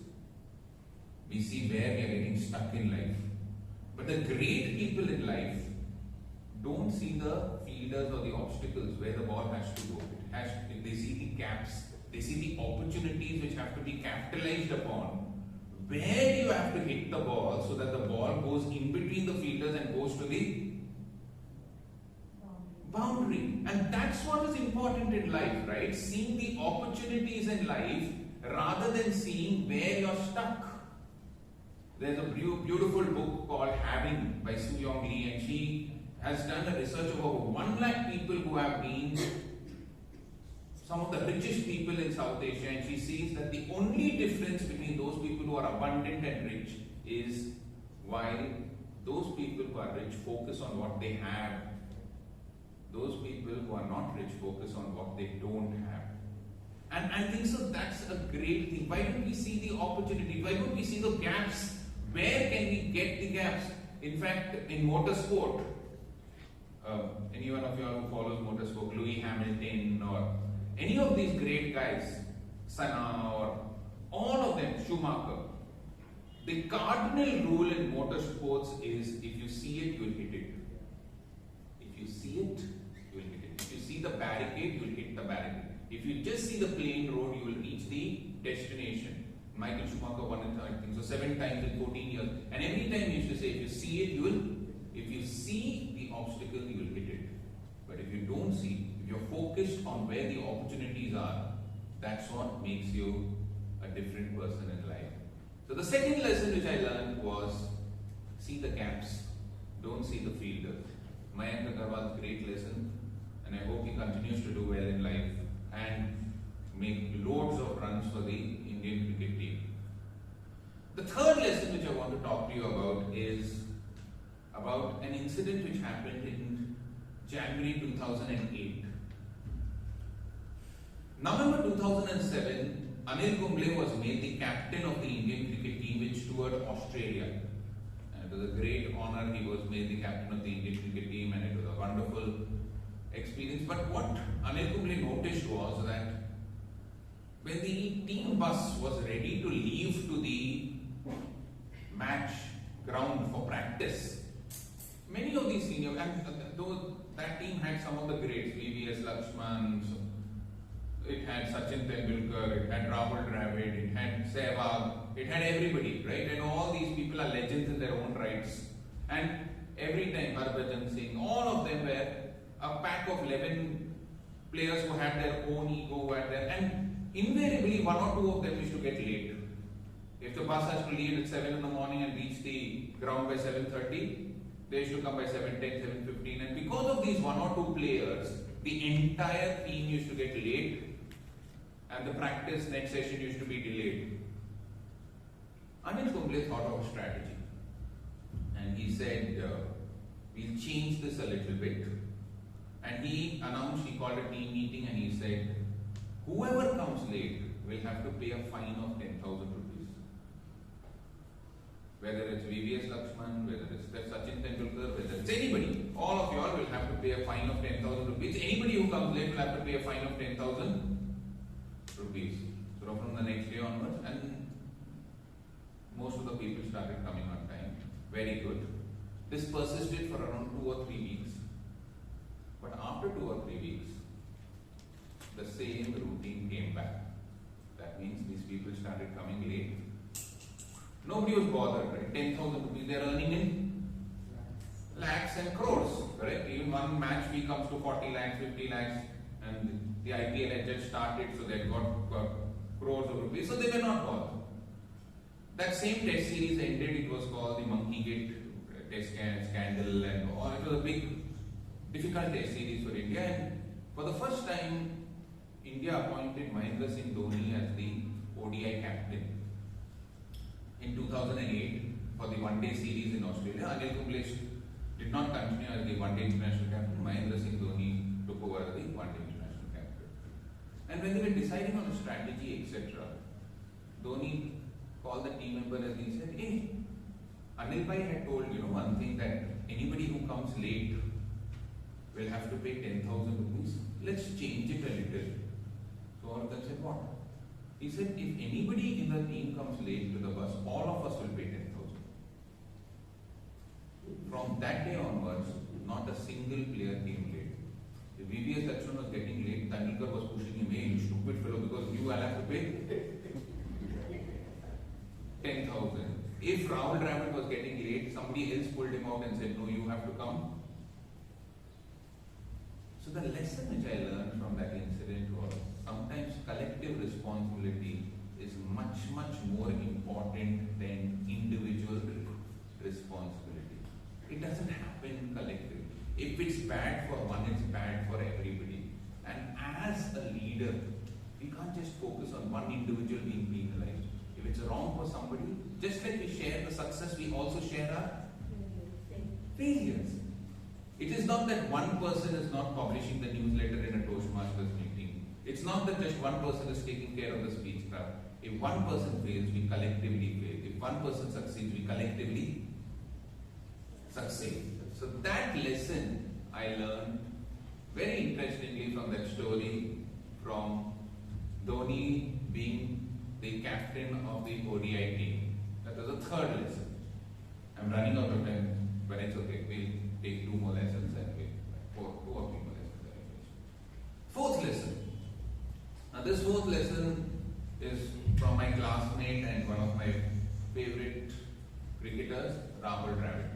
Q: We see where we are getting stuck in life. But the great people in life don't see the fielders or the obstacles where the ball has to go. They see the gaps. They see the opportunities which have to be capitalized upon. Where do you have to hit the ball so that the ball goes in between the fielders and goes to the boundary? And that's what is important in life, right? Seeing the opportunities in life rather than seeing where you're stuck. There's a beautiful book called Having by Soo Young Lee, and she has done a research of over 1 lakh people who have been some of the richest people in South Asia, and she sees that the only difference between those people who are abundant and rich is while those people who are rich focus on what they have, those people who are not rich focus on what they don't have. And I think so that's a great thing. Why don't we see the opportunity? Why don't we see the gaps? Where can we get the gaps? In fact, in motorsport, any one of you all who follows motorsport, Lewis Hamilton or any of these great guys, Senna or all of them, Schumacher, the cardinal rule in motorsports is if you see it, you will hit it. If you see it, you will hit it. If you see the barricade, you will hit the barricade. If you just see the plain road, you will reach the destination. Michael Schumacher won it, I think so, 7 times in 14 years. And every time he used to say, if you see it, you will. If you see the obstacle, you will hit it. But if you don't see, if you're focused on where the opportunities are, that's what makes you a different person in life. So the second lesson which I learned was, see the gaps, don't see the fielder. Mayank Agarwal's great lesson, and I hope he continues to do well in life and make loads of runs for the Indian cricket team. The third lesson which I want to talk to you about is about an incident which happened in January 2008. November 2007, Anil Kumble was made the captain of the Indian cricket team which toured Australia. And it was a great honor. He was made the captain of the Indian cricket team, and it was a wonderful experience. But what Anil Kumble noticed was that when the team bus was ready to leave to the match ground for practice, many of these senior, and though that team had some of the greats, VVS Lakshman, it had Sachin Tendulkar, it had Rahul Dravid, it had Sehwag, it had everybody, right? And all these people are legends in their own rights. And every time Harbhajan Singh, all of them were a pack of 11 players who had their own ego, who had their, and invariably 1 or 2 of them used to get late. If the bus has to leave at 7 in the morning and reach the ground by 7:30, they used to come by 7:10, 7:15, and because of these 1 or 2 players, the entire team used to get late, and the practice next session used to be delayed. Anil Kumble thought of a strategy, and he said, we'll change this a little bit. And he announced, he called a team meeting, and he said, whoever comes late will have to pay a fine of 10,000 rupees. Whether it's VVS Lakshman, whether it's Sachin Tendulkar, whether it's anybody, all of you all will have to pay a fine of 10,000 rupees. Anybody who comes late will have to pay a fine of 10,000 rupees. So from the next day onwards, and most of the people started coming on time. Very good. This persisted for around 2 or 3 weeks. But after 2 or 3 weeks, the same routine came back. That means these people started coming late. Nobody was bothered, right? 10,000 rupees they are earning in lakhs and crores, correct? Even one match fee comes to 40 lakhs, 50 lakhs, and the IPL had just started, so they got crores of rupees, so they were not bothered. That same test series ended, it was called the Monkey Gate test scandal, and all. It was a big, difficult test series for India. And for the first time, India appointed Mahendra Singh Dhoni as the ODI captain. In 2008, for the one-day series in Australia, Anil Kumble did not continue as the one-day international captain. Mahendra Singh Dhoni took over as the one-day international captain. And when they were deciding on a strategy, etc., Dhoni called the team member and he said, "Hey, Anil Bhai had told one thing, that anybody who comes late will have to pay 10,000 rupees. Let's change it a little." So all of them said, "What?" He said, "If anybody in the team comes late to the bus, all of us will pay 10,000. From that day onwards, not a single player came late. If VVS Lakshman was getting late, Tendulkar was pushing him, "Hey, you stupid fellow, because you will have to pay 10,000. If Rahul Dravid was getting late, somebody else pulled him out and said, "No, you have to come." So the lesson which I learned from that incident was, sometimes collective responsibility is much, much more important than individual responsibility. It doesn't happen collectively. If it's bad for one, it's bad for everybody. And as a leader, we can't just focus on one individual being penalized. If it's wrong for somebody, just like we share the success, we also share our failures. It is not that one person is not publishing the newsletter in a Toastmasters meeting. It's not that just one person is taking care of the speech craft. If one person fails, we collectively fail. If one person succeeds, we collectively succeed. So that lesson I learned very interestingly from that story, from Dhoni being the captain of the ODI team. That was the third lesson. I'm running out of time, but it's okay. We'll take 2 more lessons and two or three more lessons. Fourth lesson. Now this fourth lesson is from my classmate and one of my favorite cricketers, Rahul Dravid.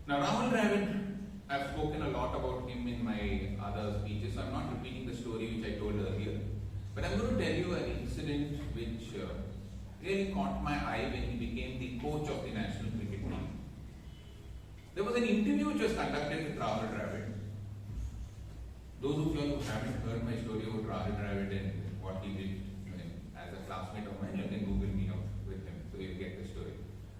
Q: Now Rahul Dravid, I've spoken a lot about him in my other speeches, so I'm not repeating the story which I told earlier. But I'm going to tell you an incident which really caught my eye when he became the coach of the national cricket team. There was an interview which was conducted with Rahul Dravid. Those of you who haven't heard my story about Rahul Dravid and what he did as a classmate of mine, you can Google me up with him so you'll get the story.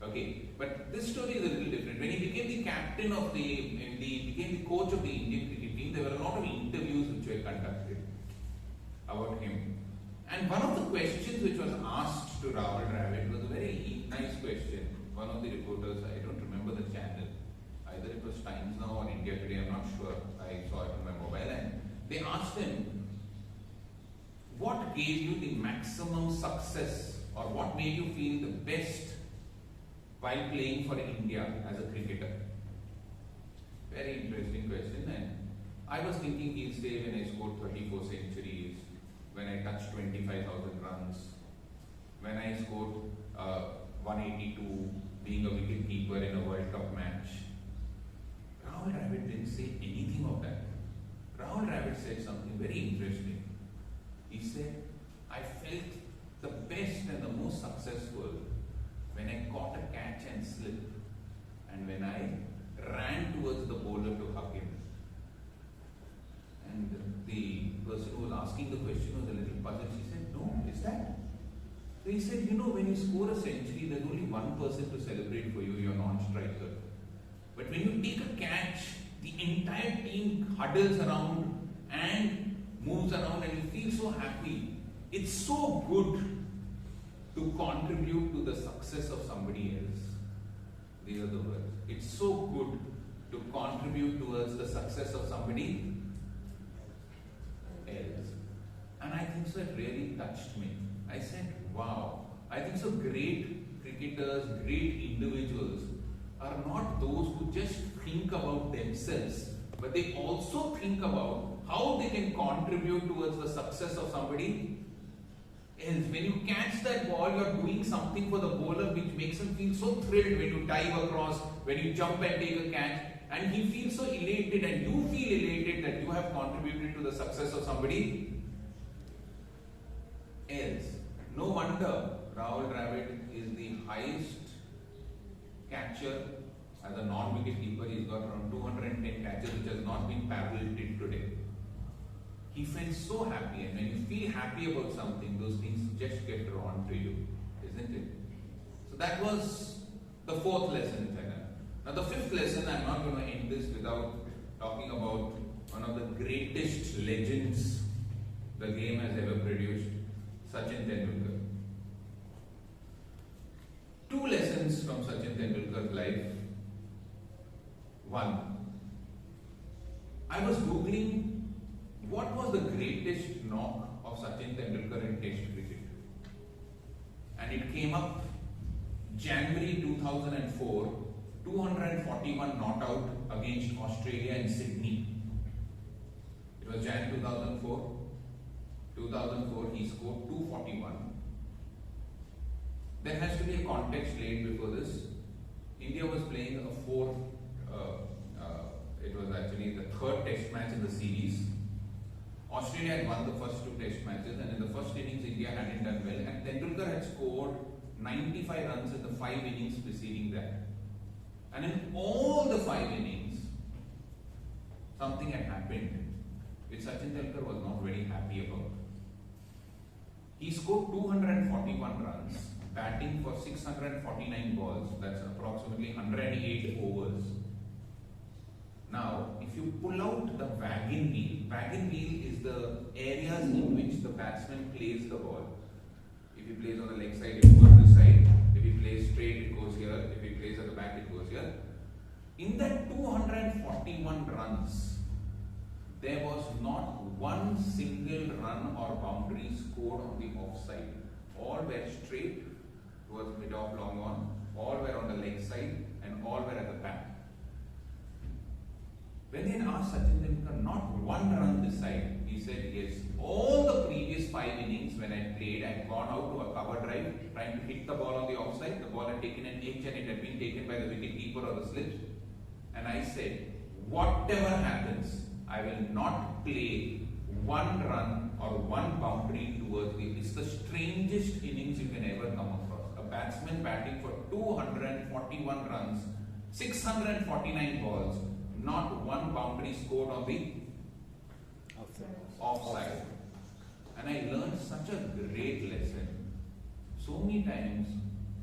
Q: Okay, but this story is a little different. When he became the captain of became the coach of the Indian cricket team, there were a lot of interviews which were conducted about him. And one of the questions which was asked to Rahul Dravid was a very nice question. One of the reporters, I don't remember the channel, either it was Times Now or India Today, I'm not sure, I saw it on my mobile, and they asked him, what gave you the maximum success or what made you feel the best while playing for India as a cricketer? Very interesting question, and I was thinking he'll say when I scored 34 centuries, when I touched 25,000 runs, when I scored 182, being a wicket keeper in a World Cup match. Rahul Dravid didn't say anything of that. Rahul Dravid said something very interesting. He said, I felt the best and the most successful when I caught a catch and slipped, and when I ran towards the bowler to hug him. And the person who was asking the question was a little puzzled. She said, no, is that? So he said, when you score a century, there's only one person to celebrate for you, your non-striker. But when you take a catch, the entire team huddles around and moves around and you feel so happy. It's so good to contribute to the success of somebody else. These are the words. It's so good to contribute towards the success of somebody else. And I think so it really touched me. I said, wow, I think so great cricketers, great individuals are not those who just think about themselves, but they also think about how they can contribute towards the success of somebody else. When you catch that ball, you are doing something for the bowler which makes him feel so thrilled when you dive across, when you jump and take a catch, and he feels so elated and you feel elated that you have contributed to the success of somebody else. No wonder Rahul Dravid is the highest catcher as a non-wicket keeper. He's got around 210 catches, which has not been paralleled till today. He felt so happy, and when you feel happy about something, those things just get drawn to you, isn't it? So that was the fourth lesson which I learned. Now the fifth lesson, I'm not going to end this without talking about one of the greatest legends the game has ever produced, Sachin Tendulkar. Two lessons from Sachin Tendulkar's life. One, I was googling what was the greatest knock of Sachin Tendulkar in Test cricket, and it came up January 2004, 241 not out against Australia in Sydney. It was Jan 2004. 2004 he scored 241. There has to be a context laid before this. India was playing a fourth, it was actually the third test match in the series. Australia had won the first two test matches, and in the first innings India hadn't done well, and Tendulkar had scored 95 runs in the 5 innings preceding that. And in all the 5 innings, something had happened which Sachin Tendulkar was not very happy about. He scored 241 runs, batting for 649 balls, that's approximately 108 overs. Now, if you pull out the wagon wheel is the areas in which the batsman plays the ball. If he plays on the leg side, it goes this side. If he plays straight, it goes here. If he plays at the back, it goes here. In that 241 runs, there was not one single run or boundary scored on the offside. All were straight towards mid-off long on, all were on the leg side, and all were at the back. When they asked Sachin Tendulkar, not one run this side, he said, yes, all the previous 5 innings when I played, I had gone out to a cover drive, trying to hit the ball on the offside. The ball had taken an edge and it had been taken by the wicket keeper or the slips. And I said, whatever happens, I will not play one run or one boundary towards the. It's the strangest innings you can ever come across. A batsman batting for 241 runs, 649 balls, not one boundary scored on the offside. And I learned such a great lesson. So many times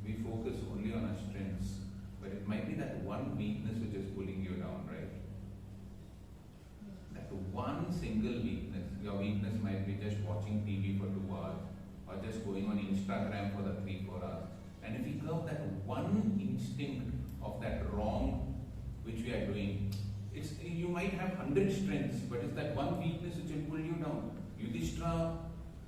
Q: we focus only on our strengths, but it might be that one weakness which is pulling you down, right? That one single weakness. Your weakness might be just watching TV for 2 hours or just going on Instagram for the 3-4 hours. And if we curb that one instinct of that wrong which we are doing, you might have 100 strengths, but it's that one weakness which will pull you down. Yudhishthira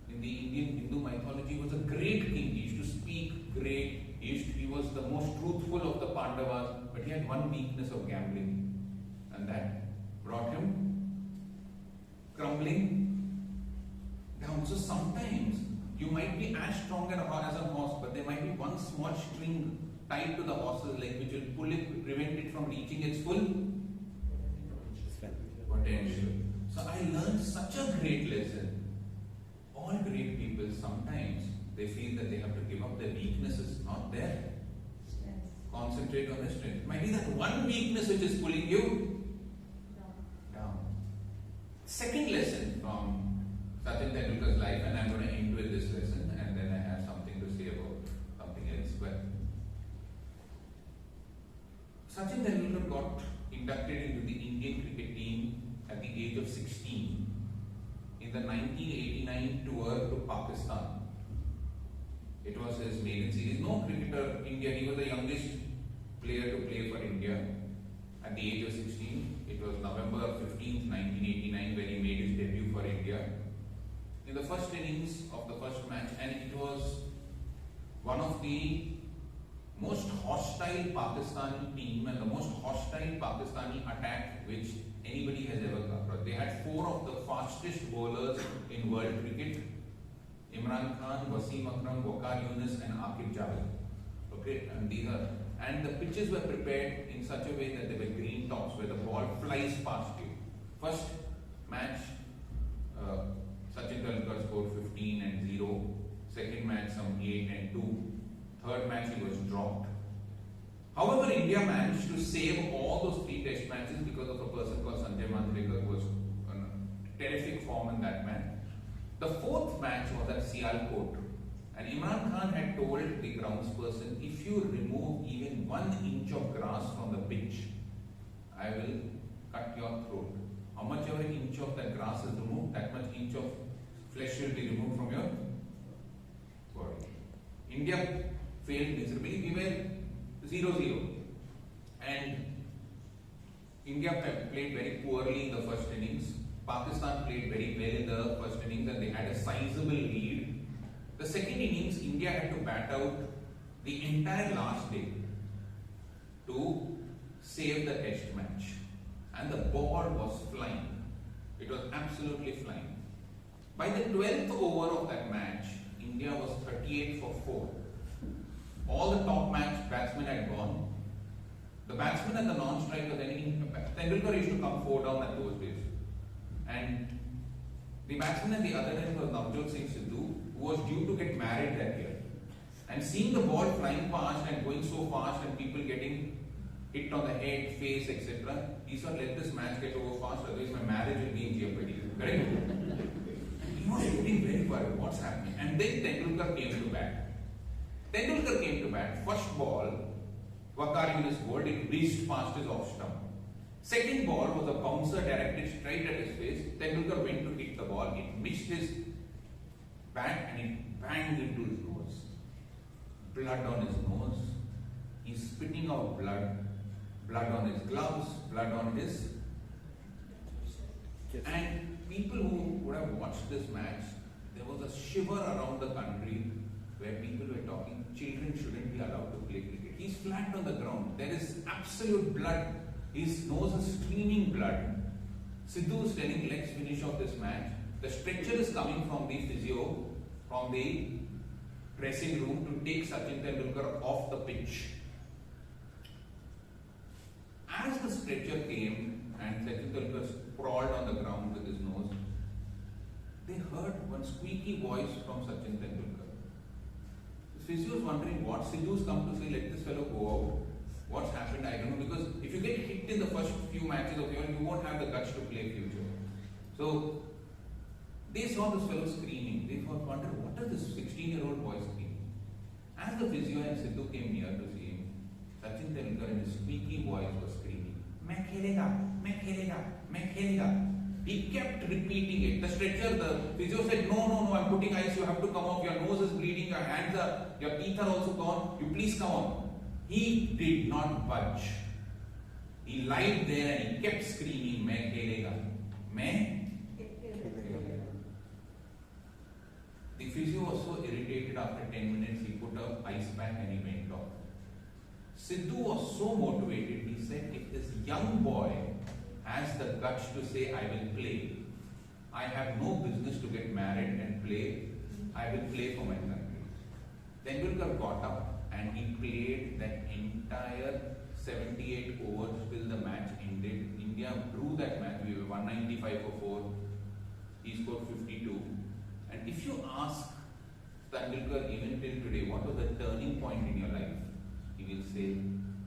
Q: in the Indian Hindu mythology was a great king. He used to speak great. He was the most truthful of the Pandavas, but he had one weakness of gambling, and that brought him crumbling down. So sometimes you might be as strong as a horse, but there might be one small string tied to the horse's leg which will pull it, prevent it from reaching its full potential. So I learned such a great lesson. All great people, sometimes they feel that they have to give up their weaknesses, not their strengths. Concentrate on their strength. It might be that one weakness which is pulling you down. Second lesson from Sachin Tendulkar's life, and I'm going to end with this lesson, and then I have something to say about something else. But Sachin Tendulkar got inducted into the Indian cricket team at the age of 16 in the 1989 tour to Pakistan. It was his maiden series. No cricketer in India, he was the youngest player to play for India at the age of 16. It was November 15th, 1989 when he made his debut for India. In the first innings of the first match, and it was one of the most hostile Pakistani team and the most hostile Pakistani attack which anybody has ever come across. They had 4 of the fastest bowlers in world cricket: Imran Khan, Wasim Akram, Waqar Yunus and Aqib Javed. Okay, and the pitches were prepared in such a way that they were green tops where the ball flies past you. First match, Sachin Tendulkar scored 15 and 0. Second match, some 28 and 2. Third match he was dropped. However, India managed to save all those 3 test matches because of a person called Sanjay Mandrekar who was in terrific form in that match. The 4th match was at Sialkot, and Imran Khan had told the groundsperson, if you remove even 1 inch of grass from the pitch, I will cut your throat. How much ever inch of that grass is removed, that much inch of flesh will be removed from your body. India failed miserably. We were 0-0. And India played very poorly in the first innings. Pakistan played very well in the first innings and they had a sizable lead. The second innings, India had to bat out the entire last day to save the test match. And the ball was flying. It was absolutely flying. By the 12th over of that match, India was 38 for 4. All the top match batsmen had gone. The batsman and the non-striker, Tendulkar used to come 4 down at those days. And the batsman at the other end was Navjot Singh Sidhu, who was due to get married that year. And seeing the ball flying past and going so fast and people getting hit on the head, face, etc., he thought, let this match get over fast, otherwise my marriage will be in jeopardy. Correct? And he was getting very worried, what's happening? And then Tendulkar came to bat. First ball, Waqar Yunus bowled, it whizzed past his off stump. Second ball was a bouncer directed straight at his face. Tendulkar went to hit the ball, it missed his bat and it banged into his nose. Blood on his nose. He's spitting out blood. Blood on his gloves, blood on his... And people who would have watched this match, there was a shiver around the country where people were talking, children shouldn't be allowed to play cricket. He's flat on the ground. There is absolute blood. His nose is streaming blood. Sidhu is telling, let's finish off this match. The stretcher is coming from the physio, from the dressing room to take Sachin Tendulkar off the pitch. As the stretcher came and Sachin Tendulkar sprawled on the ground with his nose, they heard one squeaky voice from Sachin Tendulkar. The physio was wondering what Sidhu's come to say, let this fellow go out. What's happened, I don't know, because if you get hit in the first few matches of yours, you won't have the guts to play future. So, they saw this fellow screaming. They wondered, what is this 16-year-old boy screaming? As the physio and Sidhu came near to see him, Sachin Tendulkar in his squeaky voice was screaming, "Main khelega, main khelega, main khelega." He kept repeating it. The stretcher, the physio said, no, I'm putting ice, you have to come off, your nose is bleeding, your hands are, your teeth are also gone, you please come on. He did not budge. He lied there and he kept screaming, "Main khelega, main khelega." The physio was so irritated after 10 minutes, he put an ice pack and he went off. Sidhu was so motivated, he said, if this young boy has the guts to say, I will play, I have no business to get married and play, I will play for my country. Tendulkar got up and he played that entire 78 overs till the match ended. India drew that match, we were 195 for 4, he scored 52. And if you ask Tendulkar even till today, what was the turning point in your life? He will say,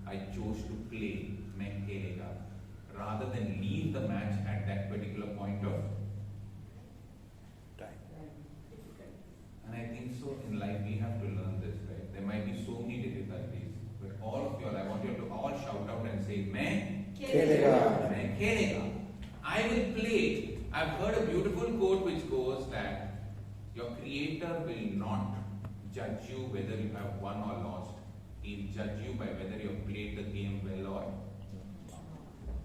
Q: I chose to play, main khelega, rather than leave the match at that particular point of time. And I think so in life we have to learn this, right? There might be so many difficulties, but all of you all, I want you to all shout out and say, main khelega, main khelega. I will play. I've heard a beautiful quote which goes that your creator will not judge you whether you have won or lost. He'll judge you by whether you have played the game well or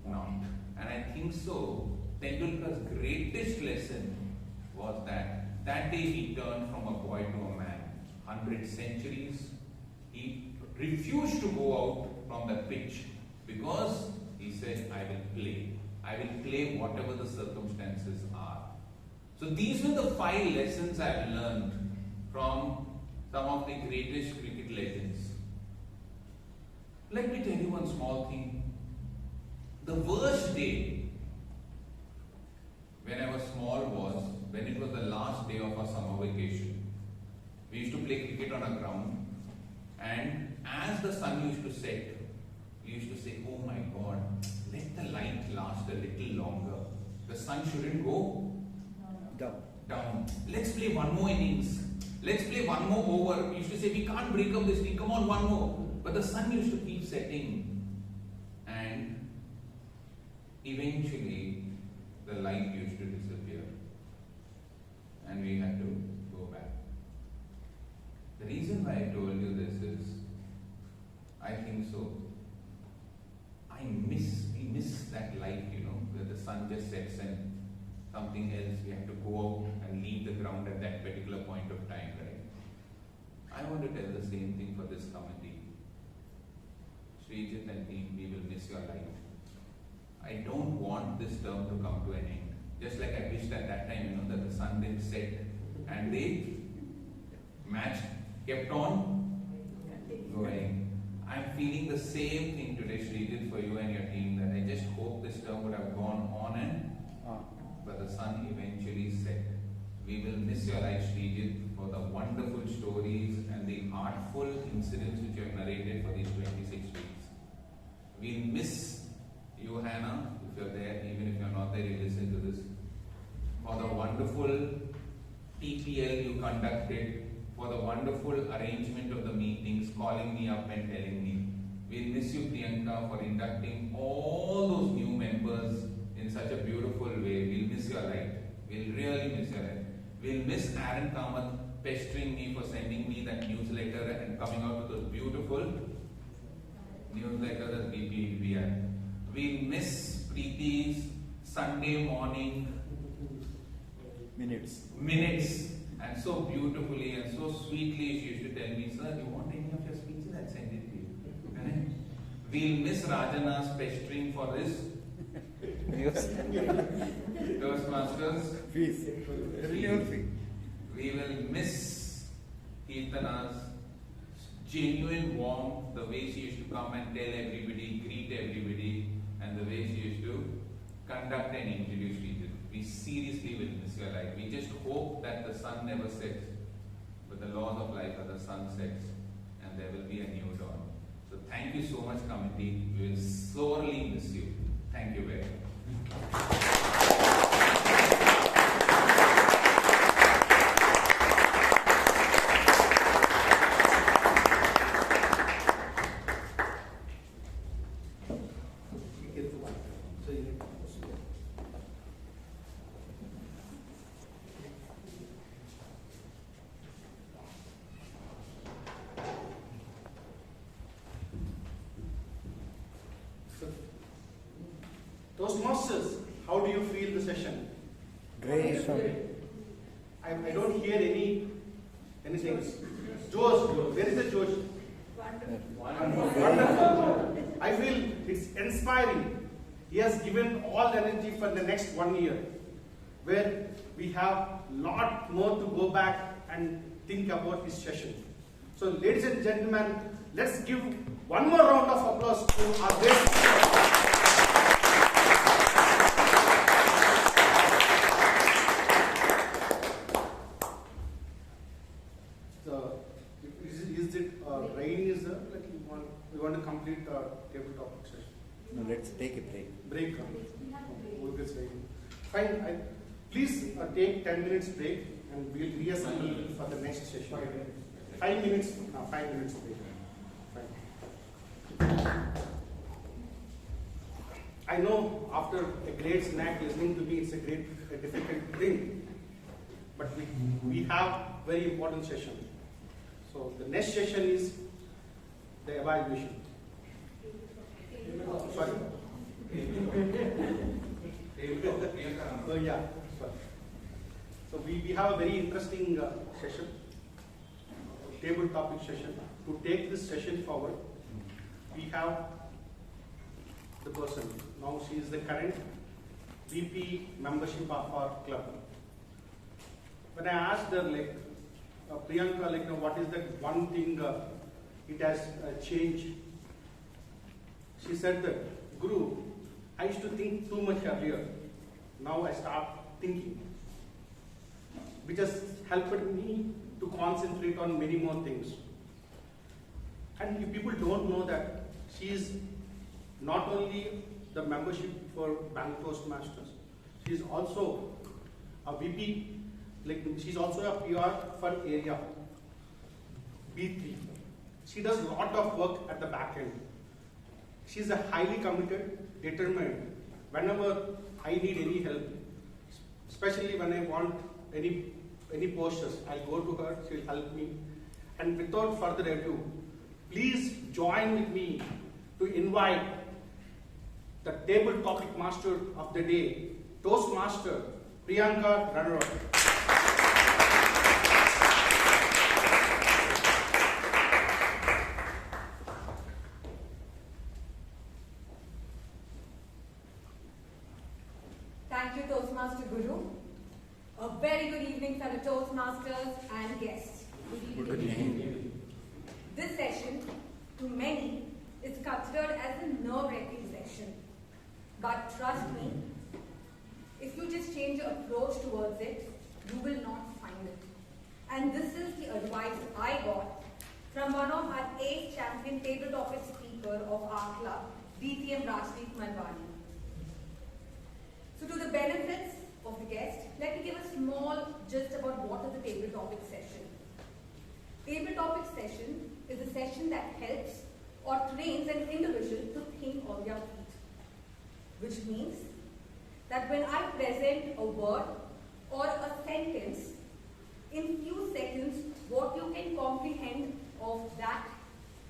Q: not. And I think so, Tendulkar's greatest lesson was that day he turned from a boy to a man. 100 centuries. He refused to go out from the pitch because he said, I will play. I will play whatever the circumstances are. So these were the 5 lessons I've learned from some of the greatest cricket legends. Let me tell you one small thing. The worst day when I was small was when it was the last day of our summer vacation. We used to play cricket on a ground, and as the sun used to set, we used to say, oh my God, let the light last a little longer. The sun shouldn't go down. Let's play one more innings. Let's play one more over. We used to say, we can't break up this thing. Come on, one more. But the sun used to keep setting. And eventually, the light used to disappear. And we had to go back. The reason why I told you this is, I think so. We miss that light, where the sun just sets and something else, we have to go out and leave the ground at that particular point of time, right? I want to tell the same thing for this committee. Srijit and team, we will miss your light. I don't want this term to come to an end. Just like I wished at that time, that the sun didn't set and the match kept on going. I'm feeling the same thing today, Srijit, for you and your team, that I just hope this term would have gone on and on. But the sun eventually set. We will miss your life, Srijit, for the wonderful stories and the artful incidents which you have narrated for these 26 weeks. We'll miss you, Hannah, if you're there, even if you're not there, you listen to this. For the wonderful TPL you conducted, for the wonderful arrangement of the meetings, calling me up and telling me. We'll miss you, Priyanka, for inducting all those new members in such a beautiful way. We'll miss your light. We'll really miss your light. We'll miss Aaron Kamath pestering me for sending me that newsletter and coming out with those beautiful newsletters that we had. We'll miss Preeti's Sunday morning minutes. And so beautifully and so sweetly she used to tell me, sir, you want any of your speeches? I'll send it to you. Correct? We'll miss Rajana's pestering for this Toastmasters fees. We will miss Kirtana's genuine warmth, the way she used to come and tell everybody, greet everybody, and the way she used to conduct and introduce people. We seriously will miss your life. We just hope that the sun never sets, but the laws of life are the sun sets, and there will be a new dawn. So thank you so much, committee. We will sorely miss you. Thank you very much.
K: Toastmasters, how do you feel the session?
C: Great.
K: I don't hear anything. Josh, where is the Josh? Wonderful. I feel it's inspiring. He has given all the energy for the next 1 year, where we have a lot more to go back and think about this session. So, ladies and gentlemen, let's give one more round of applause to our guests. We want to complete the table topic session.
C: No, let's take a break.
K: Break. Fine. Please take 10 minutes break and we'll reassemble for the next session. 5 minutes. 5 minutes break. Fine. I know after a great snack listening to me, it's a difficult thing. But we have very important session. So the next session is the evaluation. Sorry. So yeah. Sorry. So we have a very interesting session, table topic session. To take this session forward, we have the person. Now she is the current VP membership of our club. When I asked her, Priyanka, what is that one thing it has changed? She said that, Guru, I used to think too much earlier. Now I start thinking, which has helped me to concentrate on many more things. And if people don't know that she is not only the membership for Bangalore Toastmasters, she is also a VP, like she's also a PR for area B3. She does a lot of work at the back end. She's a highly committed, determined. Whenever I need any help, especially when I want any posters, I'll go to her, she'll help me. And without further ado, please join with me to invite the table topic master of the day, Toastmaster Priyanka Runner-up.
R: Thank you, Toastmaster Guru. A very good evening, fellow Toastmasters and guests. Good evening. This session, to many, is considered as a nerve-wracking session. But trust me, if you just change your approach towards it, you will not find it. And this is the advice I got from one of our 8th champion table topic speaker of our club, DTM Rajdeep M. So to the benefits of the guest, let me give a small gist about what is the table topic session. Table topic session is a session that helps or trains an individual to think on their feet. Which means that when I present a word or a sentence, in few seconds, what you can comprehend of that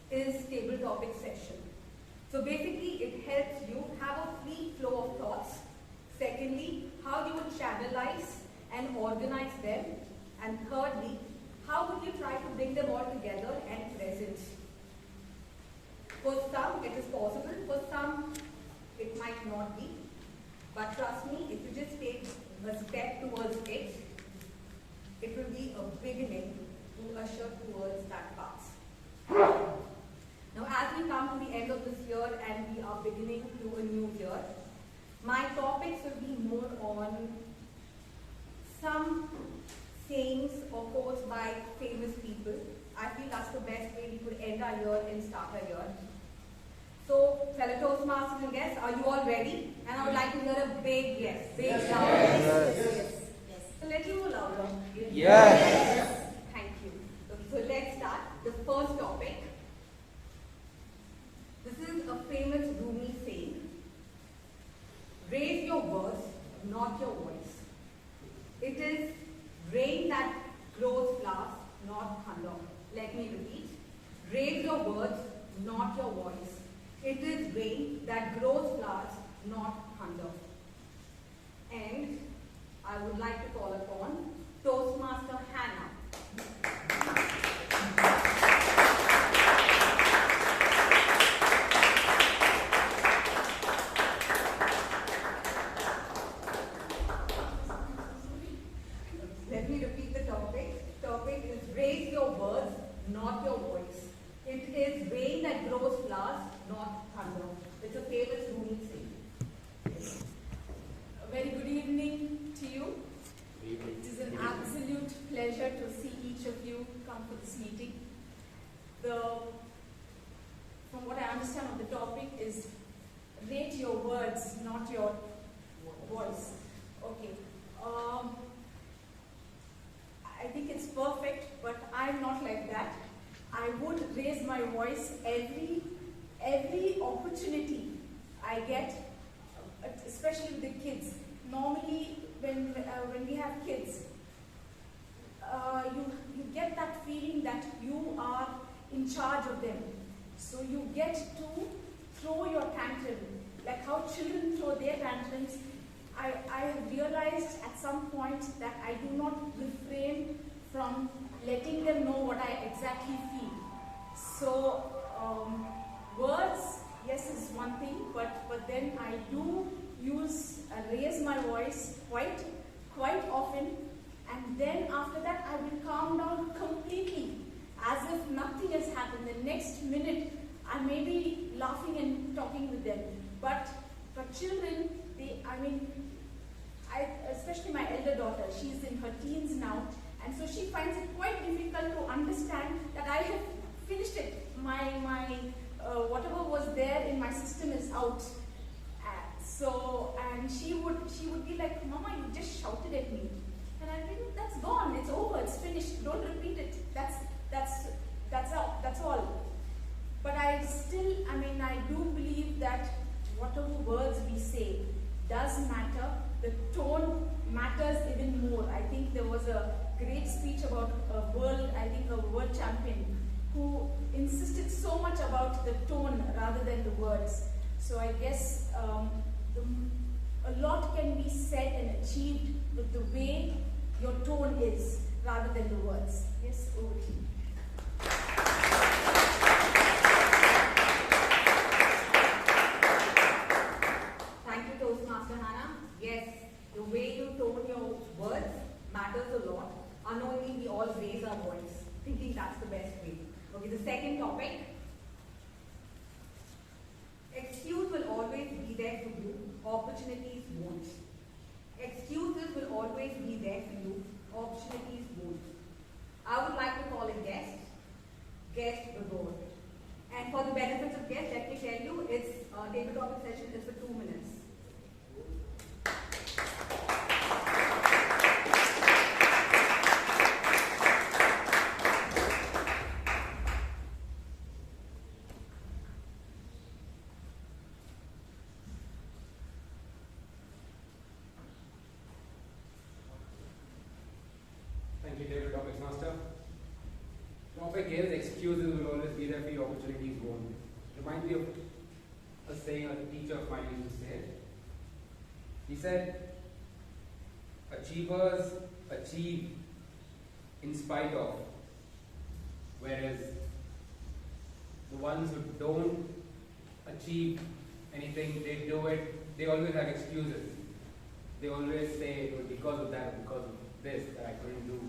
R: is table topic session. So basically, it helps you have a free flow of thoughts. Secondly, how you would channelize and organize them. And thirdly, how would you try to bring them all together and present. For some, it is possible. For some, it might not be. But trust me, if you just take a step towards it, it will be a beginning to usher towards that path. Now, as we come to the end of this year and we are beginning to a new year, my topics will be more on some sayings or quotes by famous people. I feel that's the best way we could end our year and start our year. So, fellow Toastmasters and guests, are you all ready? And I would like to hear a big yes. Big loud yes. A little more louder. Yes. Thank you. So let's start. The first topic. This is a famous Rumi saying. Raise your words, not your voice. It is rain that grows flowers, not thunder. Let me repeat. Raise your words, not your voice. It is rain that grows flowers, not thunder. And I would like to call upon Toastmaster Hannah. Let me repeat the topic. Topic is raise your words, not your voice. It is rain that grows flowers, not thunder. It's a famous Rumi saying. A very good evening to you. It is an absolute pleasure to see each of you come for this meeting. From what I understand of the topic is rate your words, not your voice. Okay. I think it's perfect, but I'm not like that. I would raise my voice every opportunity I get, especially with the kids. Normally, when we have kids, you get that feeling that you are in charge of them. So you get to throw your tantrum, like how children throw their tantrums. I have realized at some point that I do not refrain from letting them know what I exactly feel. So words, yes, is one thing, but then I do raise my voice quite often, and then after that I will calm down completely, as if nothing has happened. The next minute I may be laughing and talking with them. But for children, especially my elder daughter, she's in her teens now, and so she finds it quite difficult
M: finished it. My whatever was there in my system is out. And she would be like, Mama, you just shouted at me. And I'd be like, that's gone, it's over, it's finished, don't repeat it. That's all. But I do believe that whatever words we say does matter. The tone matters even more. I think there was a great speech about a world champion who insisted so much about the tone rather than the words. So I guess a lot can be said and achieved with the way your tone is rather than the words. Yes, over to you.
R: Thank you, Toastmaster Hannah. Yes, the way you tone your words matters a lot. Unknowingly, we all raise our voice, thinking that's the best way. Okay, the second topic. Excuse will always be there for you, opportunities won't. Excuses will always be there for you, opportunities won't. I would like to call a guest Bangalore. And for the benefits of guests, let me tell you, its table topic session is for 2 minutes.
G: Thank you, David Toastmaster. Topic is excuses will always be there for you, opportunities won't. Reminds me of a saying a teacher of mine used to say. He said, achievers achieve in spite of, whereas the ones who don't achieve anything, they do it, they always have excuses. They always say it was because of that, because of this, that I couldn't do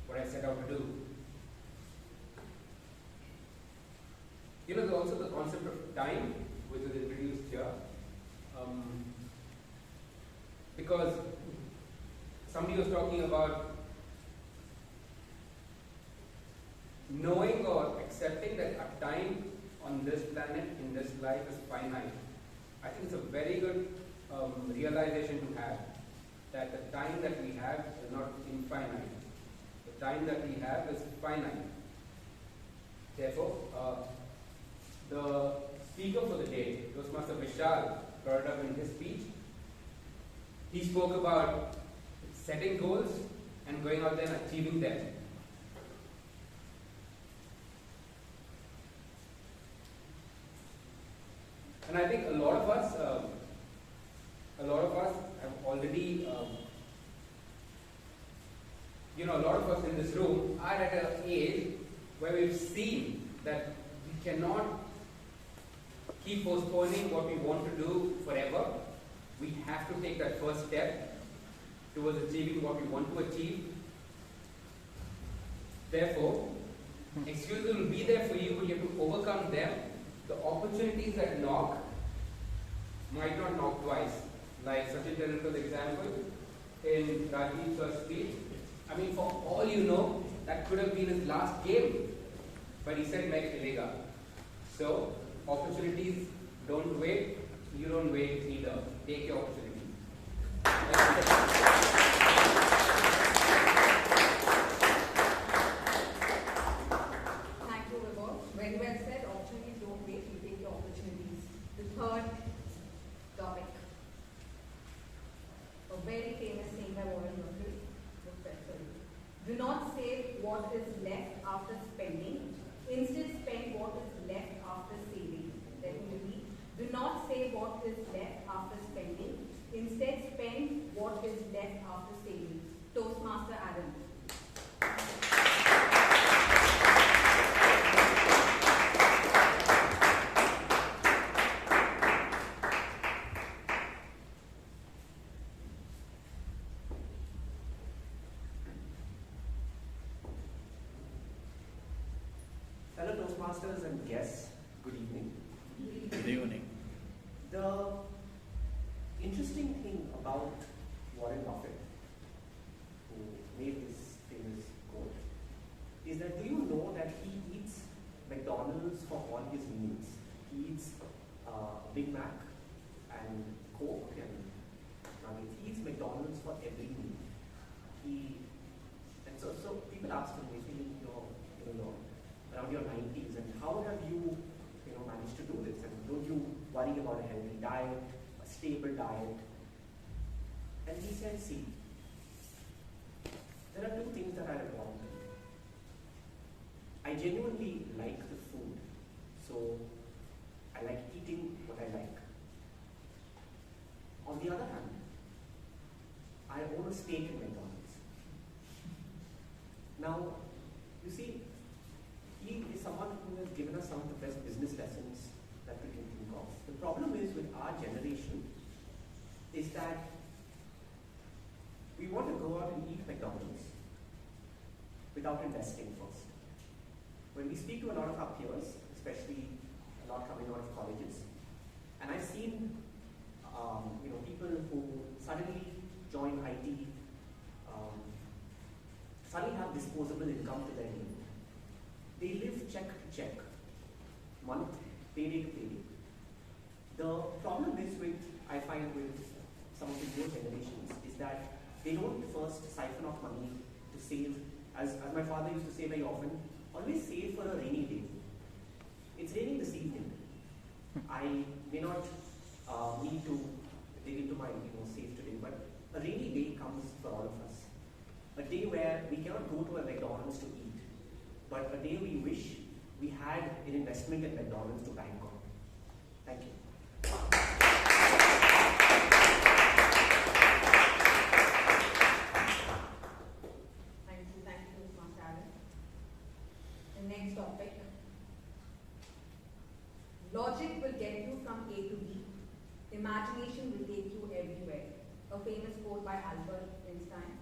G: what I set out to do. You know, there's also the concept of time, which is introduced here. Because somebody was talking about knowing or accepting that our time on this planet, in this life, is finite. I think it's a very good realization to have, that the time that we have is not infinite. The time that we have is finite. Therefore, the speaker for the day, Toastmaster Vishal, brought it up in his speech. He spoke about setting goals and going out there and achieving them. And I think a lot of us have already, a lot of us in this room are at an age where we've seen that we cannot keep postponing what we want to do forever. We have to take that first step towards achieving what we want to achieve. Therefore, excuses will be there for you, but you have to overcome them. The opportunities that knock might not knock twice. Like Sachin Tendulkar's example in Rajdeep's first speech. I mean, for all you know, that could have been his last game. But he said, "Main khelega." So, opportunities don't wait. You don't wait either. Take your opportunity.
R: Thank you, Vibhor. Very well said. Opportunities don't wait. You take your opportunities. The third topic. A very famous saying by Warren Buffett. Do not save what is left after spending. Instead, spend what is left after saving. Let me repeat. Do not save what is left after spending. Instead, spend what is left after saving. Toastmaster Adam.
S: Fellow Toastmasters and guests, good evening.
B: Good evening.
S: The interesting thing about Warren Buffett, who made this famous quote, is that do you know that he ask them, they say, you're around your 90s, and how have you, managed to do this? And don't you worry about a healthy diet, a stable diet? And he said, see, there are two things that are important. I genuinely like the food, so I like eating what I like. On the other hand, I own a stake in McDonald's. Now, you see, he is someone who has given us some of the best business lessons that we can think of. The problem is with our generation is that we want to go out and eat McDonald's without investing first. When we speak to a lot of our peers, especially a lot coming out of colleges, and I've seen people who suddenly join IT, suddenly have disposable income to their name. They live check to check, month, payday to payday. The problem is I find with some of the newer generations is that they don't first siphon off money to save. As my father used to say very often, always save for a rainy day. It's raining this evening. I may not need to dig into my safe today, but a rainy day comes for all of us. A day where we cannot go to a McDonald's to eat, but a day we wish we had an investment in McDonald's to bank on. Thank you.
R: Thank you, Master Alan. The next topic. Logic will get you from A to B. Imagination will take you everywhere. A famous quote by Albert Einstein.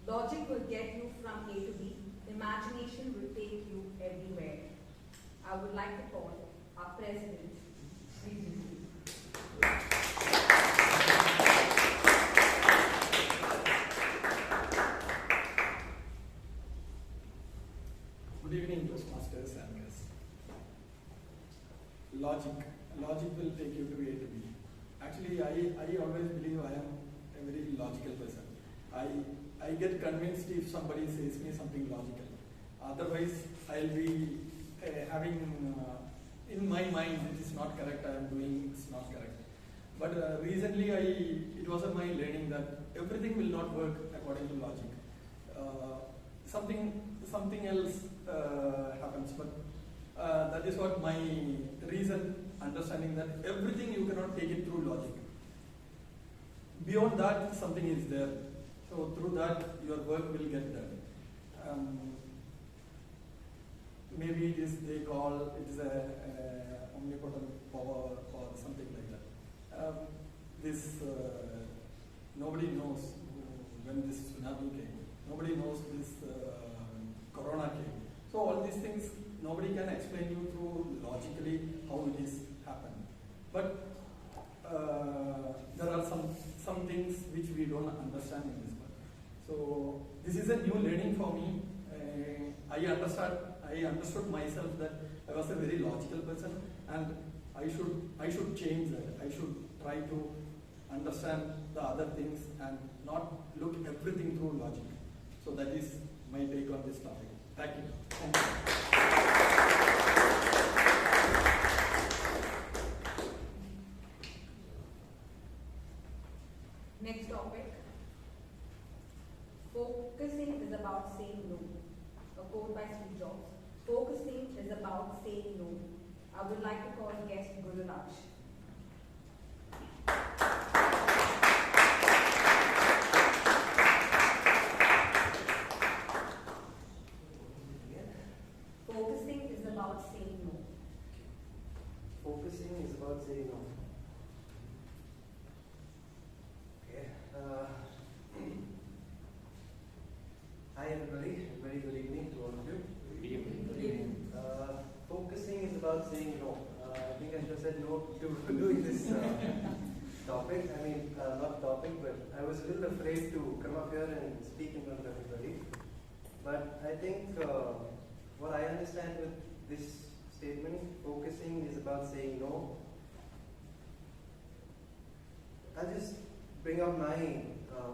R: Logic will get you from A to B. Imagination will take you everywhere. I would like to call our president,
B: Good evening, Toastmasters and guests. Logic will take you to A to B. Actually, I always believe I am a very logical person. I get convinced if somebody says me something logical. Otherwise, I'll be having in my mind it is not correct. I am doing it's not correct. But recently, it was my learning that everything will not work according to logic. Something else happens, but that is what my recent understanding that everything you cannot take it through logic. Beyond that, something is there. So through that, your work will get done. Maybe it is a omnipotent power or something like that. Nobody knows when this tsunami came. Nobody knows this corona came. So all these things, nobody can explain you through logically how it is happened. But there are some things which we don't understand in this one. So this is a new learning for me. I understood myself that I was a very logical person, and I should change that. I should try to understand the other things and not look everything through logic. So that is my take on this topic. Thank you. Thank you.
R: Next topic. Focusing is about saying no. A quote by Steve Jobs. Focusing is about saying no. I would like to call guest Guru Raj. Focusing is about saying no.
S: Focusing is about saying no. Okay. Hi everybody. Very good evening to all of you. Good evening. Focusing is about saying no. I think I should have said no to doing this topic. I mean, not topic, but I was a little afraid to come up here and speak in front of everybody. But I think what I understand with this statement, focusing is about saying no. I'll just bring out my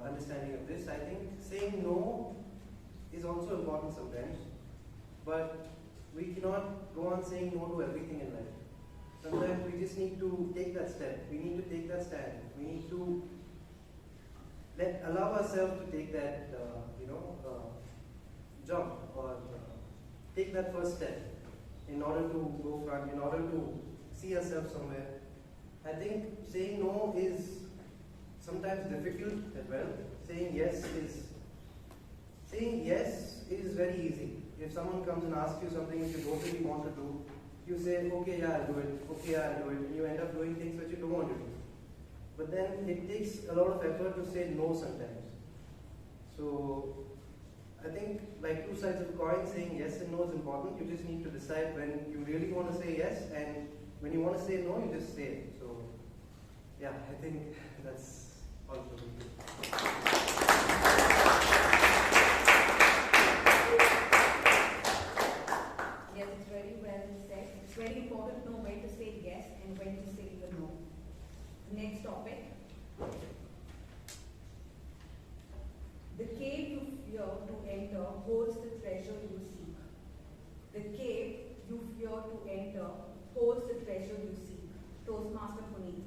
S: understanding of this. I think saying no
T: is also important sometimes, but we cannot go on saying no to everything in life. Sometimes we just need to take that step. We need to take that stand. We need to allow ourselves to take that, jump or take that first step in order to go front, in order to see ourselves somewhere. I think saying no is sometimes difficult as well. Saying yes is very easy. If someone comes and asks you something which you don't really want to do, you say, okay, yeah, I'll do it, okay, yeah, I'll do it, and you end up doing things which you don't want to do. But then it takes a lot of effort to say no sometimes. So I think like two sides of a coin, saying yes and no is important. You just need to decide when you really want to say yes, and when you want to say no, you just say it. So yeah, I think that's all for me.
J: Yes, it's very well said. It's very important to know when to say yes and when to say the no. Next topic. The cave you fear to enter holds the treasure you seek. The cave you fear to enter holds the treasure you seek. Toastmaster Puneet.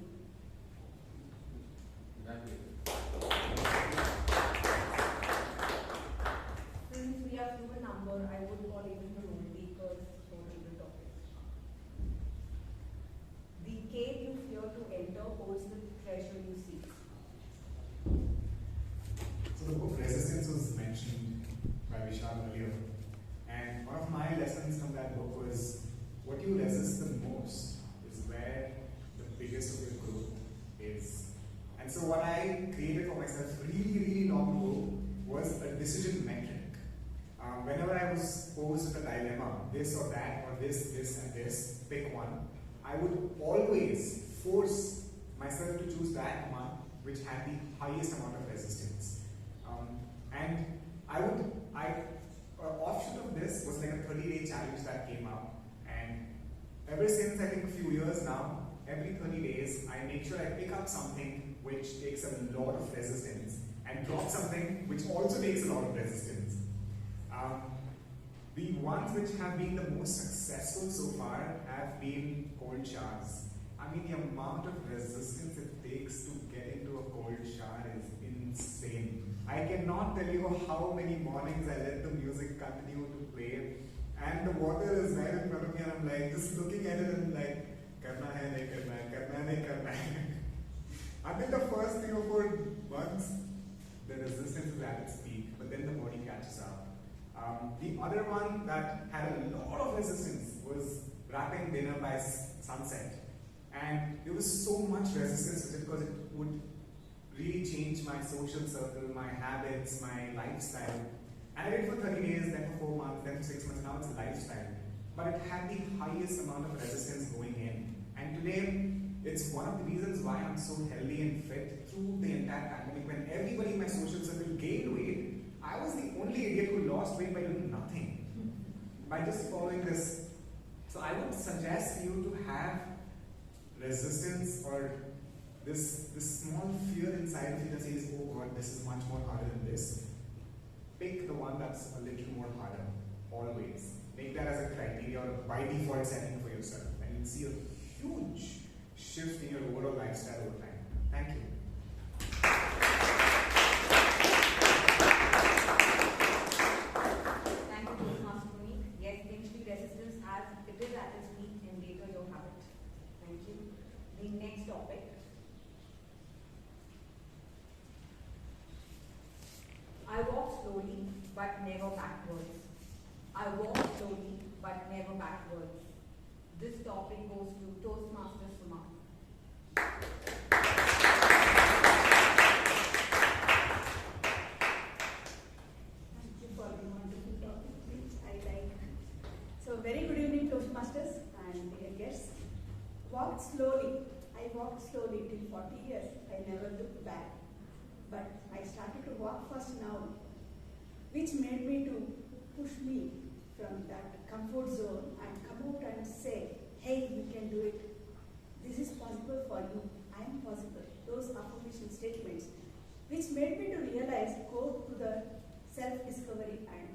J: Since we are few in number, I would call even the room because for table topic. The cave you fear to enter holds the treasure you seek.
O: So the book Resistance was mentioned by Vishal earlier, and one of my lessons from that book was what you resist the most is where the biggest of your growth is. And so what I created for myself really long ago was a decision metric. Whenever I was posed with a dilemma, this or that, or this and this, pick one, I would always force myself to choose that one which had the highest amount of resistance. And offshoot of this was like a 30-day challenge that came up. And ever since I think a few years now, every 30 days, I make sure I pick up something which takes a lot of resistance and drop something which also takes a lot of resistance. The ones which have been the most successful so far have been cold showers. I mean, the amount of resistance it takes to get into a cold shower is insane. I cannot tell you how many mornings I let the music continue to play and the water is right in front of me and I'm like, just looking at it and like, karna hai, nahi karna hai, karna hai, nahi karna hai. Until the first 3 or 4 months, the resistance is at its peak, but then the body catches up. The other one that had a lot of resistance was wrapping dinner by sunset. And there was so much resistance with it because it would really change my social circle, my habits, my lifestyle. And I did it for 30 days, then for 4 months, then for 6 months, now it's a lifestyle. But it had the highest amount of resistance going in. And today, it's one of the reasons why I'm so healthy and fit through the entire pandemic. When everybody in my social circle gained weight, I was the only idiot who lost weight by doing nothing. By just following this. So I would suggest you to have resistance or this small fear inside of you that says, oh God, this is much more harder than this. Pick the one that's a little more harder, always. Make that as a criteria or a by default setting for yourself. And you'll see a huge shift in your overall lifestyle over time. Thank you.
J: Thank you, Toastmaster Puneet. Yes, eventually resistance as it is at its peak and later your habit. Thank you. The next topic. I walk slowly but never backwards. I walk slowly but never backwards. This topic goes to Toastmaster Suma.
N: Thank you for the wonderful topic, which I like. So, very good evening, Toastmasters and dear guests. Walk slowly. I walked slowly till 40 years. I never looked back. But I started to walk fast now, which made me to push me from that comfort zone and come out and say, hey, you can do it. This is possible for you. I am possible. Those affirmation statements, which made me to realize, go to the self-discovery and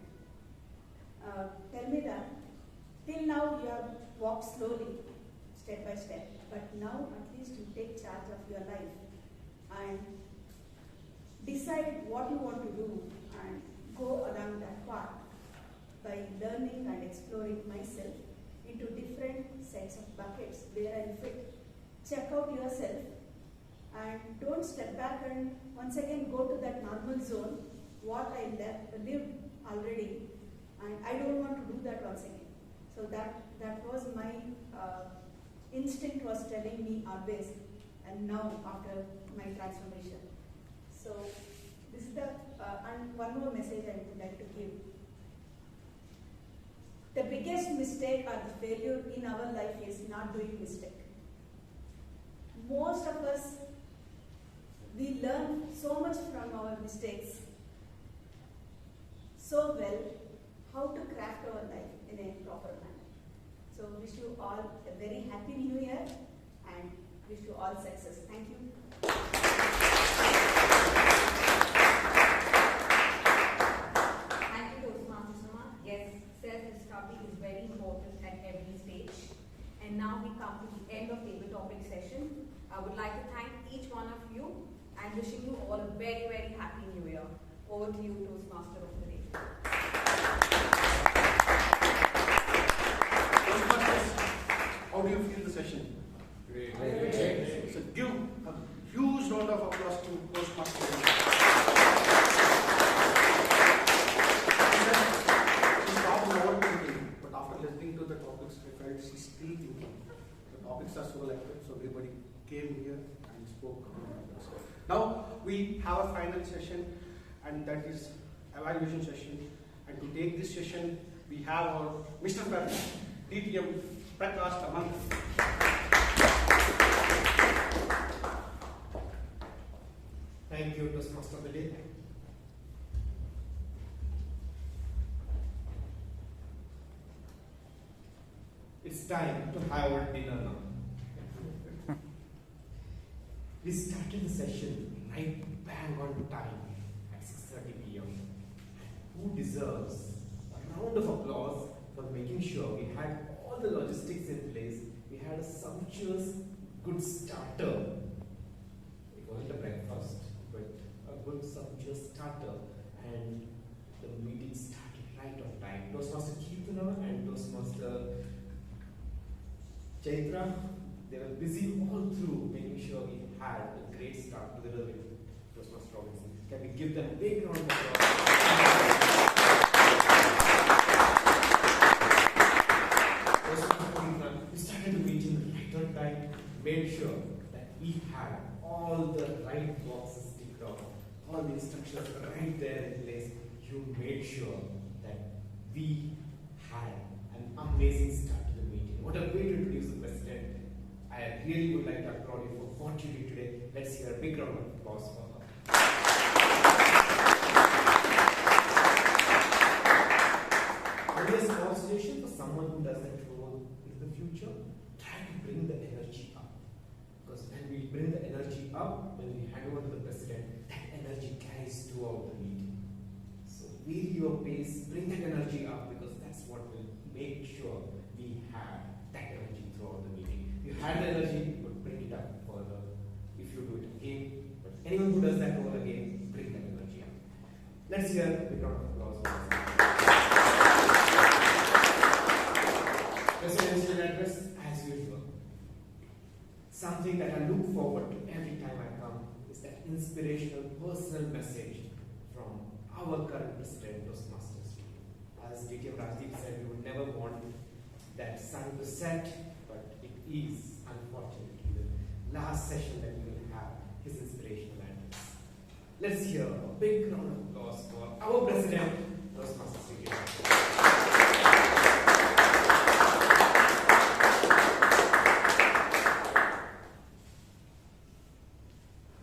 N: walk slowly, step by step. But now at least you take charge of your life and decide what you want to do and go along that path by learning and exploring myself into different sets of buckets where I fit. Check out yourself and don't step back and once again go to that normal zone, what I lived already, and I don't want to do that once again. So that was my instinct was telling me always, and now after my transformation. So this is the, and one more message I would like to give. The biggest mistake or the failure in our life is not doing mistake. Most of us, we learn so much from our mistakes, so well, how to craft our life in a proper manner. So wish you all a very happy new year and wish you all success. Thank you.
R: Thank you, Toastmaster Sama. Yes, self-discovery is very important at every stage. And now we come to the end of table topic session. I would like to thank each one of you and wishing you all a very, very happy new year. Over to you, Toastmaster of the day.
K: Toastmasters, how do you feel the session?
E: Great.
K: So give a huge round of applause to Toastmasters. She stopped overthinking, but after listening to the topics, I felt she's still thinking. The topics are so electric, so everybody came here and spoke. Now we have a final session, and that is evaluation session. And to take this session, we have our Mr. DTM Dr M.
L: Thank you, Toastmaster of the day. It's time to have our dinner now. We started the session right bang on time at 6:30 p.m. Who deserves a round of applause for making sure we had all the logistics in place? We had a sumptuous, good starter. It wasn't a breakfast, but a good, sumptuous starter, and the meeting started right on time. Toastmaster Kirtana and Toastmaster Chaitra, they were busy all through making sure we had a great start together with Toastmaster Robinson. Can we give them a big round of applause? We started the meeting right on time, made sure that we had all the right boxes ticked off, all the instructions right there in place. You made sure that we had an amazing start to the meeting. What a way to introduce the president. I really would like to applaud you for what you did today. Let's hear a big round of applause for her. Only a small suggestion for someone who does that role in the future, try to bring the energy up. Because when we bring the energy up, when we hand over to the president, that energy carries throughout the meeting. So vary your pace, bring that energy up, because that's what will make sure we have that energy throughout the meeting. If you had the energy, but bring it up further. If you do it again, but anyone who does that role again, bring that energy up. Let's hear a big round of applause for us. Presidential address, as usual. Something that I look forward to every time I come is that inspirational personal message from our current president, Toastmasters. As DTM Rajdeep said, we would never want that sun to set, but it is, unfortunately, the last session that we will have his inspirational address. Let's hear a big round of applause for our president, Toastmasters.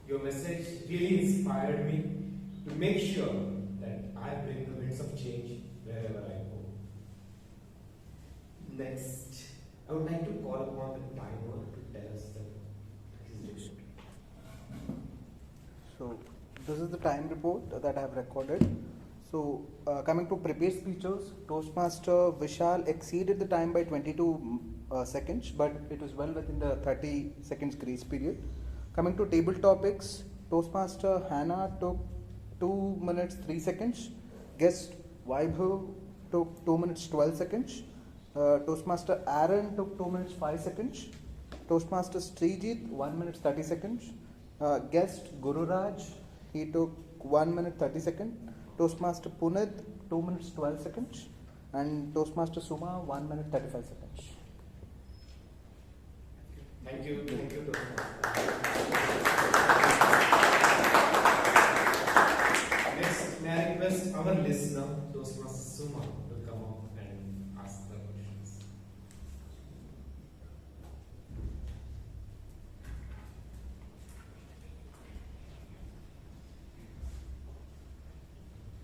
L: Your message really inspired me to make sure that I bring the winds of change wherever I go. Next, I would like to call upon the timer to tell us his report.
D: So this is the time report that I have recorded.
U: So, coming to prepared speeches, Toastmaster Vishal exceeded the time by 22 seconds, but it was well within the 30 seconds grace period. Coming to table topics, Toastmaster Hannah took 2 minutes 3 seconds. Guest Vaibhav took 2 minutes 12 seconds. Toastmaster Aaron took 2 minutes 5 seconds. Toastmaster Srijit 1 minute 30 seconds. Guest Guru Raj, he took 1 minute 30 seconds. Toastmaster Punit 2 minutes 12 seconds. And Toastmaster Suma 1 minute 35 seconds.
L: Thank you, Toastmaster. Next, may I request our listener, Toastmaster Suma, to come up and ask the questions.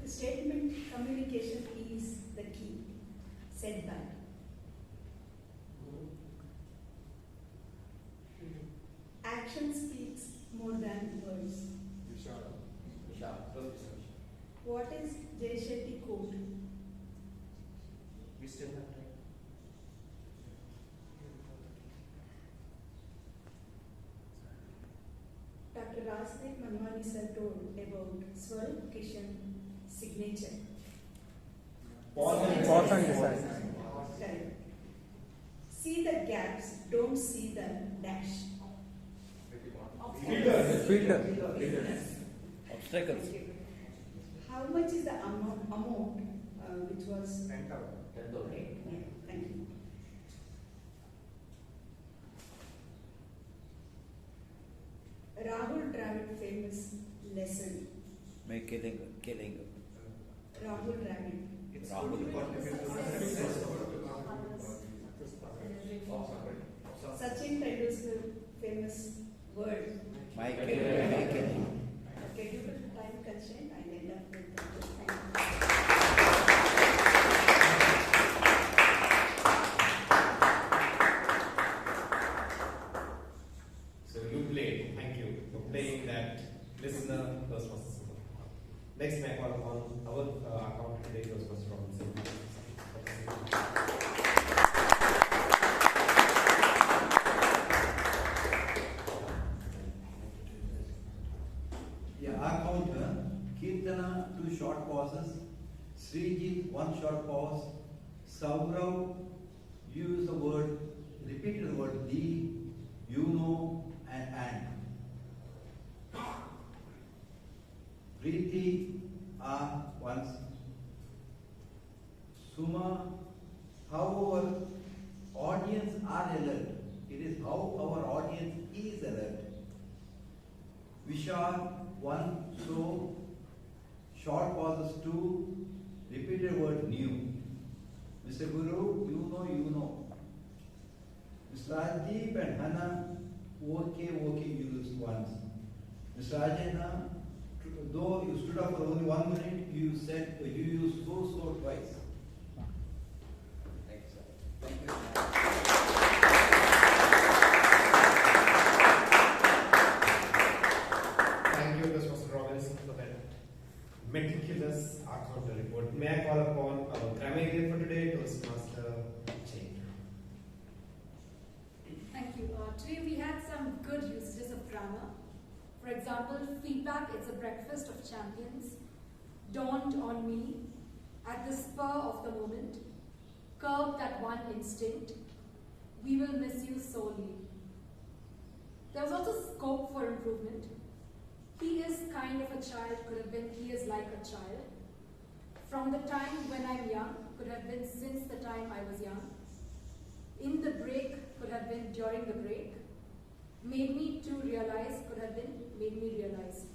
N: The statement communication is the key, said by action speaks more than words.
C: Vishal.
N: What is Jay Shetty quote?
T: We still have time.
N: Dr. Rajdeep M sir told about Swarup Kishan signature.
U: Pause and decide.
N: Correct. See the gaps, don't see the dash.
U: Filter.
C: Obstacles.
N: How much is the amount which was
C: 10,000.
N: Yeah, thank you. Rahul Dravid famous lesson.
C: Make killing.
N: Rahul Dravid. Sachin Tendulkar famous word.
C: My killing.
N: Okay, due to time constraint, I'll end up with that.
L: So you played. Thank you for playing that listener Toastmaster Suma. Next, may I call upon our account today, Toastmaster Robinson.
C: Yeah, our counter. Kirtana, 2 short pauses. Srijit, 1 short pause. Saurav, use the word, repeat the word the, you know, and. Preeti, once. Suma, how our audience are alert. It is how our audience is alert. Vishal, 1, so short pauses 2, repeated word new. Mr. Guru, you know. Mr. Rajdeep and Hannah, okay, used once. Mr. Rajena, though you stood up for only 1 minute, you used so twice. Thank you, sir. Thank you.
L: Thank you, Toastmaster Robinson, for that meticulous account report. May I call upon our grammarian for today, Toastmaster Jane.
M: Thank you. Today we had some good usages of grammar. For example, feedback, it's a breakfast of champions. Dawned on me at the spur of the moment. Curb that one instinct. We will miss you sorely. There was also scope for improvement. He is kind of a child, could have been he is like a child. From the time when I'm young, could have been since the time I was young. In the break, could have been during the break. Made me to realize, could have been made me realize.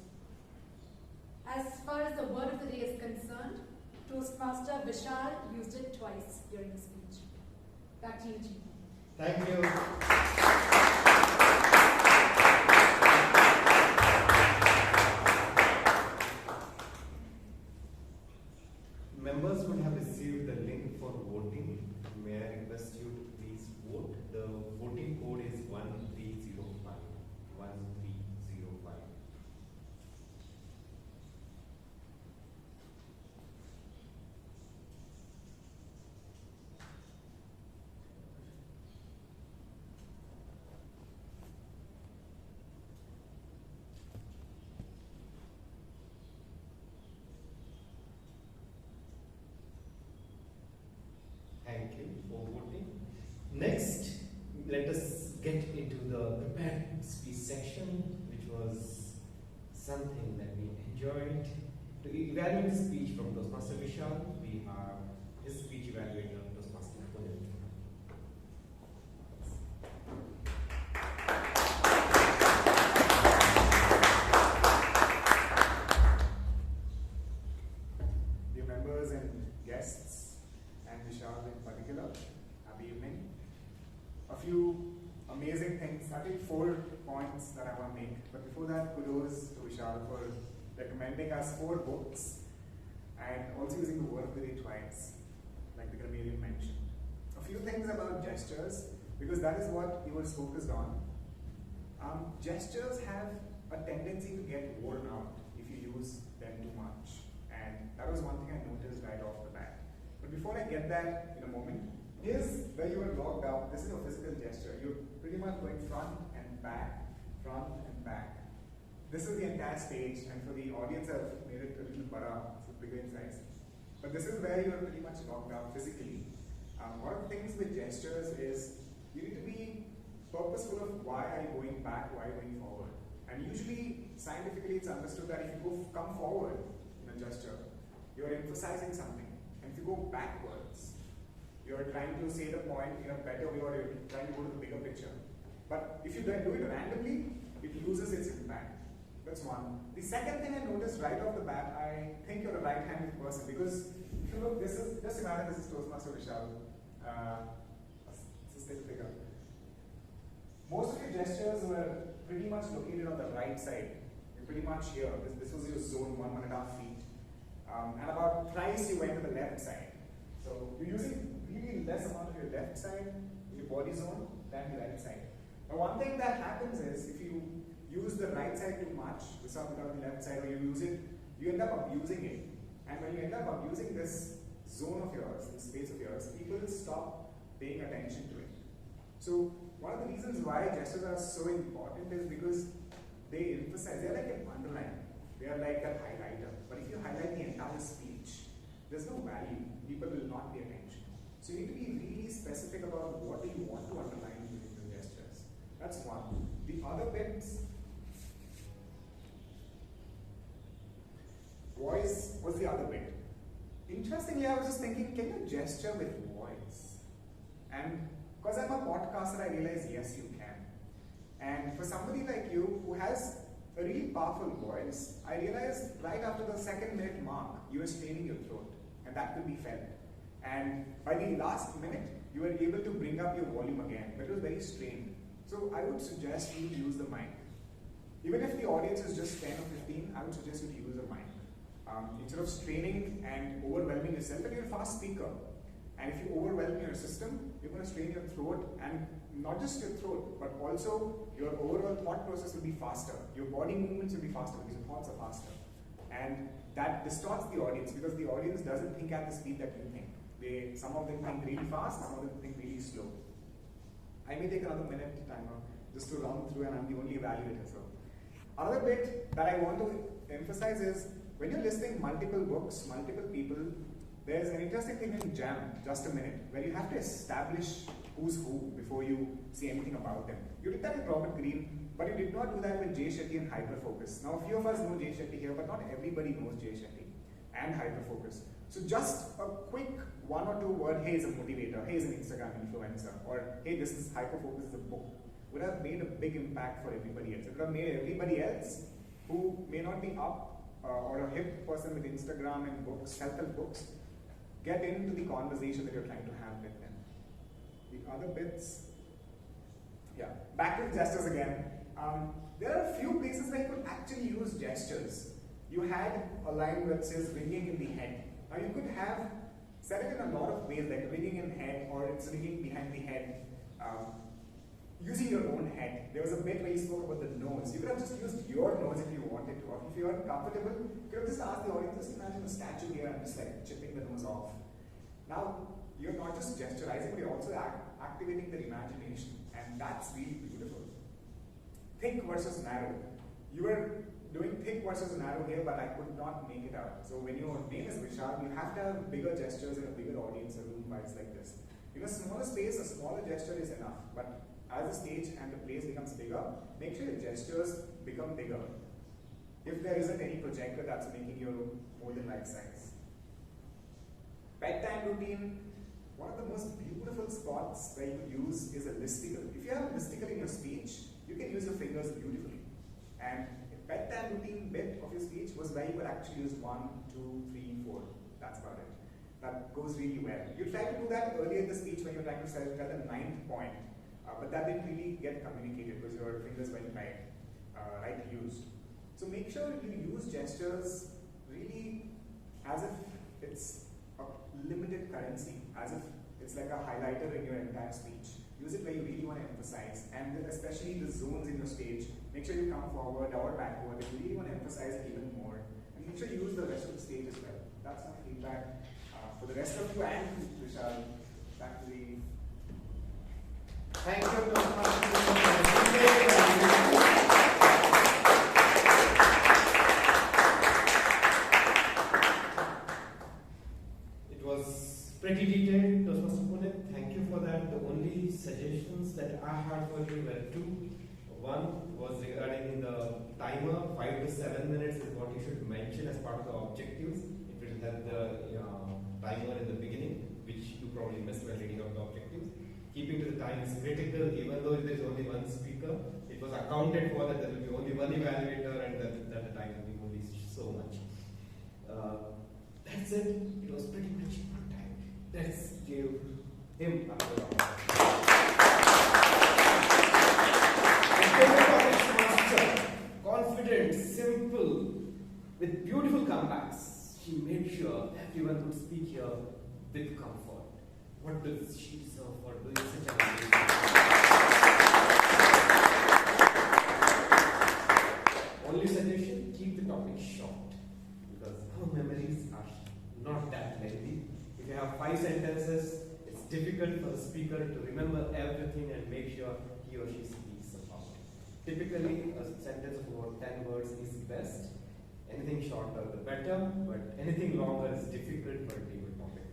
M: As far as the word of the day is concerned, Toastmaster Vishal used it twice during the speech. Back to you, G.
L: Thank you. Members would have received the link for voting. May I request you to please vote? The voting code is 1305. 1305. Next, let us get into the prepared speech section, which was something that we enjoyed. To evaluate the speech from Toastmaster Vishal, we have his speech evaluator, Toastmaster Vishal.
O: Dear members and guests, and Vishal in particular, happy evening. A few amazing things. I think 4 points that I want to make. But before that, kudos to Vishal for recommending us 4 books and also using the word with it twice, like the grammarian mentioned. A few things about gestures, because that is what he was focused on. Gestures have a tendency to get worn out if you use them too much. And that was one thing I noticed right off the bat. But before I get that in a moment, here's where you are logged out. This is a physical gesture. You're pretty much going front and back, front and back. This is the entire stage, and for the audience, I've made it a little bara, so bigger in size. But this is where you're pretty much logged out physically. One of the things with gestures is you need to be purposeful of why are you going back, why are you going forward. And usually, scientifically, it's understood that if you come forward in a gesture, you're emphasizing something. And if you go backwards, you're trying to say the point in a better way, or you're trying to go to the bigger picture. But if you do it randomly, it loses its impact. That's one. The second thing I noticed right off the bat, I think you're a right-handed person, because if you look, this is, just imagine this is Toastmaster Vishal. This is still bigger. Most of your gestures were pretty much located on the right side. You're pretty much here. This was your zone, 1.5 feet. And about thrice you went to the left side. So you're using really less amount of your left side, your body zone, than the right side. Now one thing that happens is, if you use the right side too much, without the left side, or you use it, you end up abusing it. And when you end up abusing this zone of yours, this space of yours, people stop paying attention to it. So one of the reasons why gestures are so important is because they emphasize, they're like an underline. They are like a highlighter. But if you highlight the entire speech, there's no value. People will not pay attention. So you need to be really specific about what do you want to underline during the gestures. That's one. The other bits, voice was the other bit. Interestingly, I was just thinking, can you gesture with voice? And because I'm a podcaster, I realized yes, you can. And for somebody like you who has a really powerful voice, I realized right after the 2nd minute mark, you were straining your throat, and that could be felt. And by the last minute, you were able to bring up your volume again, but it was very strained. So I would suggest you use the mic. Even if the audience is just 10 or 15, I would suggest you to use a mic. Instead of straining and overwhelming yourself, and you're a fast speaker. And if you overwhelm your system, you're going to strain your throat, and not just your throat, but also your overall thought process will be faster. Your body movements will be faster because your thoughts are faster. And that distorts the audience, because the audience doesn't think at the speed that you think. Some of them think really fast, some of them think really slow. I may take another minute timer just to run through, and I'm the only evaluator. So, another bit that I want to emphasize is, when you're listing multiple books, multiple people, there's an interesting thing in Jam, just a minute, where you have to establish who's who before you say anything about them. You did that with Robert Greene, but you did not do that with Jay Shetty and Hyperfocus. Now, a few of us know Jay Shetty here, but not everybody knows Jay Shetty and Hyperfocus. So just a quick 1 or 2 word, hey, is a motivator, hey, is an Instagram influencer, or hey, this is Hyperfocus is a book, would have made a big impact for everybody else. It would have made everybody else who may not be up or a hip person with Instagram and books, self-help books, get into the conversation that you're trying to have with them. The other bits, yeah, back to gestures again. There are a few places where you could actually use gestures. You had a line that says ringing in the head. Now you could have said it in a lot of ways, like ringing in head, or it's ringing behind the head. Using your own head. There was a bit where you spoke about the nose. You could have just used your nose if you wanted to, or if you weren't comfortable, you could have just asked the audience, just imagine a statue here and just like chipping the nose off. Now, you're not just gesturizing, but you're also activating their imagination, and that's really beautiful. Thick versus narrow. You were doing thick versus narrow here, but I could not make it out. So when your name is Vishal, you have to have bigger gestures and a bigger audience, a room wise like this. In a smaller space, a smaller gesture is enough. But as the stage and the place becomes bigger, make sure your gestures become bigger. If there isn't any projector that's making your room more than life size. Bedtime routine, one of the most beautiful spots where you could use is a listicle. If you have a listicle in your speech, you can use your fingers beautifully. And a bedtime routine bit of your speech was where you could actually use 1, 2, 3, 4. That's about it. That goes really well. You try to do that early in the speech when you're trying to tell the 9th point, but that didn't really get communicated because your fingers weren't right used. So make sure you use gestures really as if it's a limited currency, as if it's like a highlighter in your entire speech. Use it where you really want to emphasize, and especially the zones in your stage. Make sure you come forward or backward if you really want to emphasize it even more. And make sure you use the rest of the stage as well. That's my feedback for the rest of you and Vishal. Back to the...
L: Thank you, It was pretty detailed, Toastmaster Puneet. Thank you for that. The only suggestions that I had for you were 2. One was regarding the timer. 5 to 7 minutes is what you should mention as part of the objectives. It will help the timer in the beginning, which you probably missed while reading out the objectives. Keeping to the time is critical, even though there is only one speaker. It was accounted for that there will be only one evaluator and that the time will be only so much. That's it. It was pretty much on time. Let's give him a round. Confident, simple, with beautiful comebacks. She made sure everyone would speak here with comfort. What does she deserve for doing such a amazing job? Only suggestion, keep the topic short, because our memories are not that lengthy. If you have 5 sentences, it's difficult for the speaker to remember everything and make sure he or she speaks about it. Typically, a sentence of about 10 words is best. Anything shorter, the better, but anything longer is difficult for a table topic.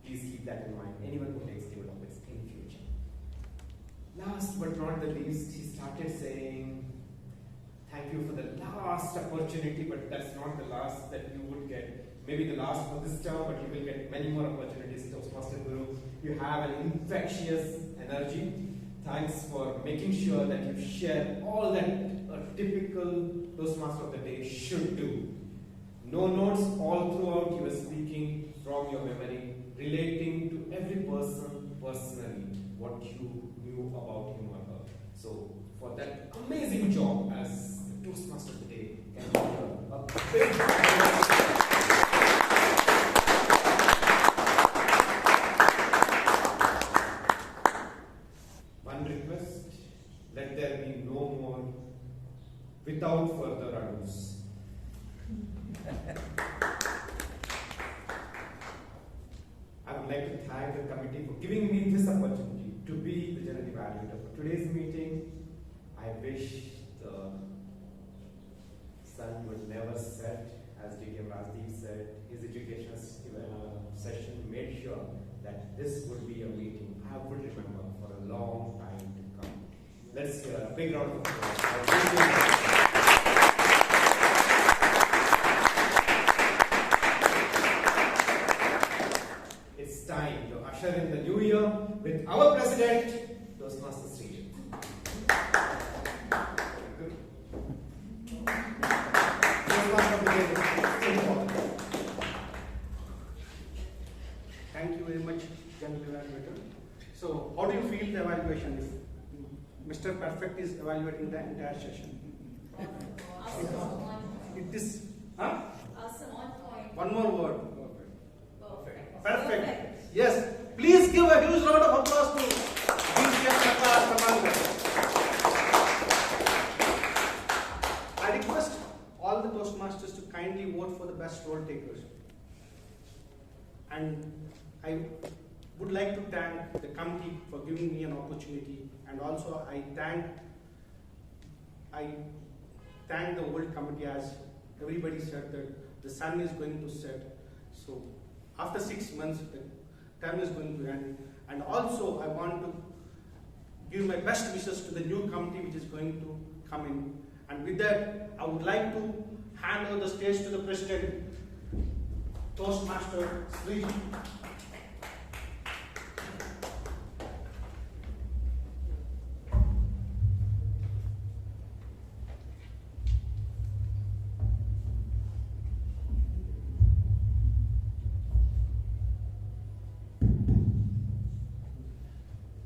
L: Please keep that in mind. Anyone who takes table topics in future. Last but not the least, he started saying, thank you for the last opportunity, but that's not the last that you would get. Maybe the last for this term, but you will get many more opportunities, Toastmaster Guru. You have an infectious energy. Thanks for making sure that you share all that a typical Toastmaster of the day should do. No notes all throughout, you were speaking from your memory, relating to every person personally, what you knew about him or her. So, for that amazing job as the Toastmaster of the day, can you give a big one request, let there be no more without further ados. I would like to thank the committee for giving me this opportunity to be the general evaluator for today's meeting. I wish the sun would never set, as DTM Rajdeep said. His education session made sure that this would be a meeting I would remember for a long time to come. Let's hear a big round of applause. It's time to usher in the new year with our president, Toastmaster Sri.
K: Thank you very much, General Evaluator. So, how do you feel the evaluation if Mr. Perfect is evaluating the entire session? It is, huh? One more word. Perfect. Yes. Please give a huge round of applause to DTM Dr. I request all the Toastmasters to kindly vote for the best role takers. And I would like to thank the committee for giving me an opportunity, and also I thank the whole committee, as everybody said that the sun is going to set. So after 6 months, term is going to end. And also, I want to give my best wishes to the new committee which is going to come in. And with that, I would like to hand over the stage to the President, Toastmaster Sriji.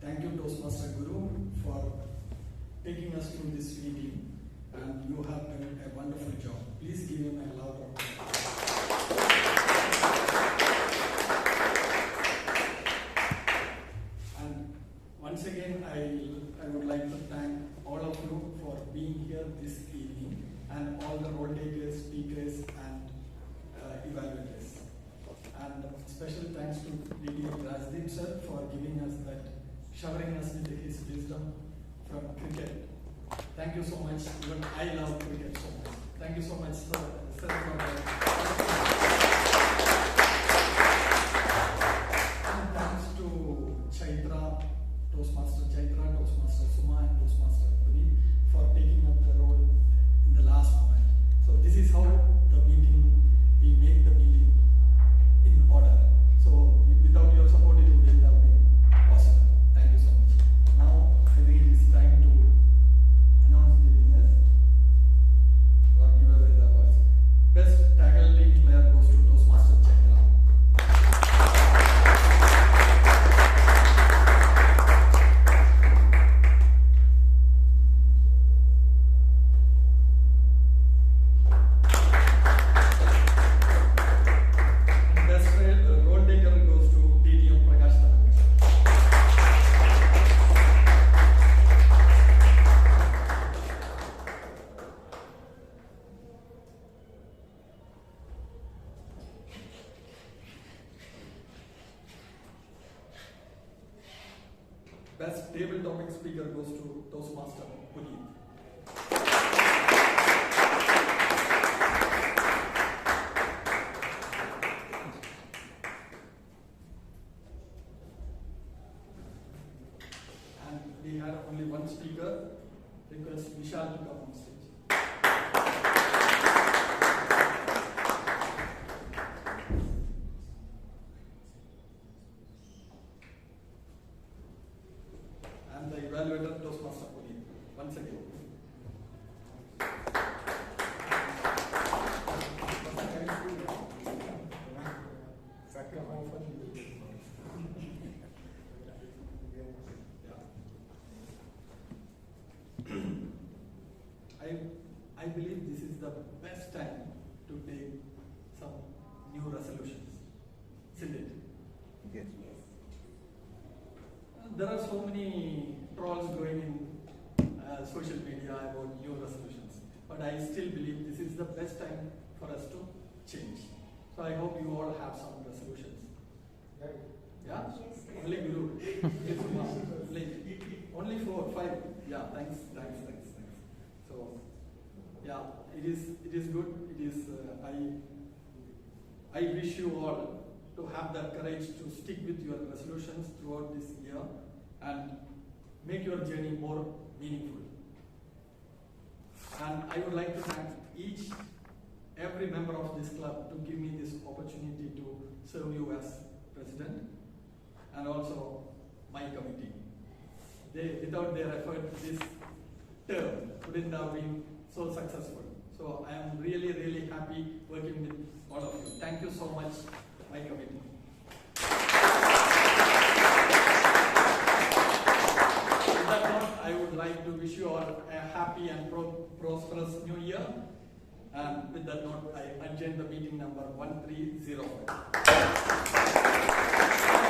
B: Thank you, Toastmaster Guru, for taking us through this meeting, and you have done a wonderful job. Please give him a loud round of applause. And once again, I would like to thank all of you for being here this evening, and all the role takers, speakers, and evaluators. And special thanks to DTM Rajdeep sir for giving us that, showering us with his wisdom from cricket. Thank you so much. Even I love cricket so much. Thank you so much, sir. And thanks to Chaitra, Toastmaster Chaitra, Toastmaster Suma, and Toastmaster Puneet for taking up the role in the last moment. So this is how we make the meeting in order. So without your support, it wouldn't have been possible. Thank you so much. Now I think it is time to announce the winners or give away the awards. Best tackle team player goes to Toastmaster Chaitra. Role taker goes to DTM Prakash. Best table topic speaker goes to Toastmaster Puneet. And we had only one speaker. Request Vishal to come on stage. And the evaluator, Toastmaster Puneet. Once again. I believe this is the best time to take some new resolutions, isn't it?
U: Yes.
B: There are so many trolls going in social media about new resolutions, but I still believe this is the best time for us to change. So I hope you all have some resolutions. Yeah?
N: Yes.
B: Only Guru. Only 4, 5. Yeah, thanks. So, yeah, it is good. It is. I wish you all to have that courage to stick with your resolutions throughout this year and make your journey more meaningful. And I would like to thank every member of this club to give me this opportunity to serve you as president, and also my committee. Without their effort, this term wouldn't have been so successful. So I am really, really happy working with all of you. Thank you so much, my committee. With that note, I would like to wish you all a happy and prosperous new year. And with that note, I adjourn the meeting number 1305.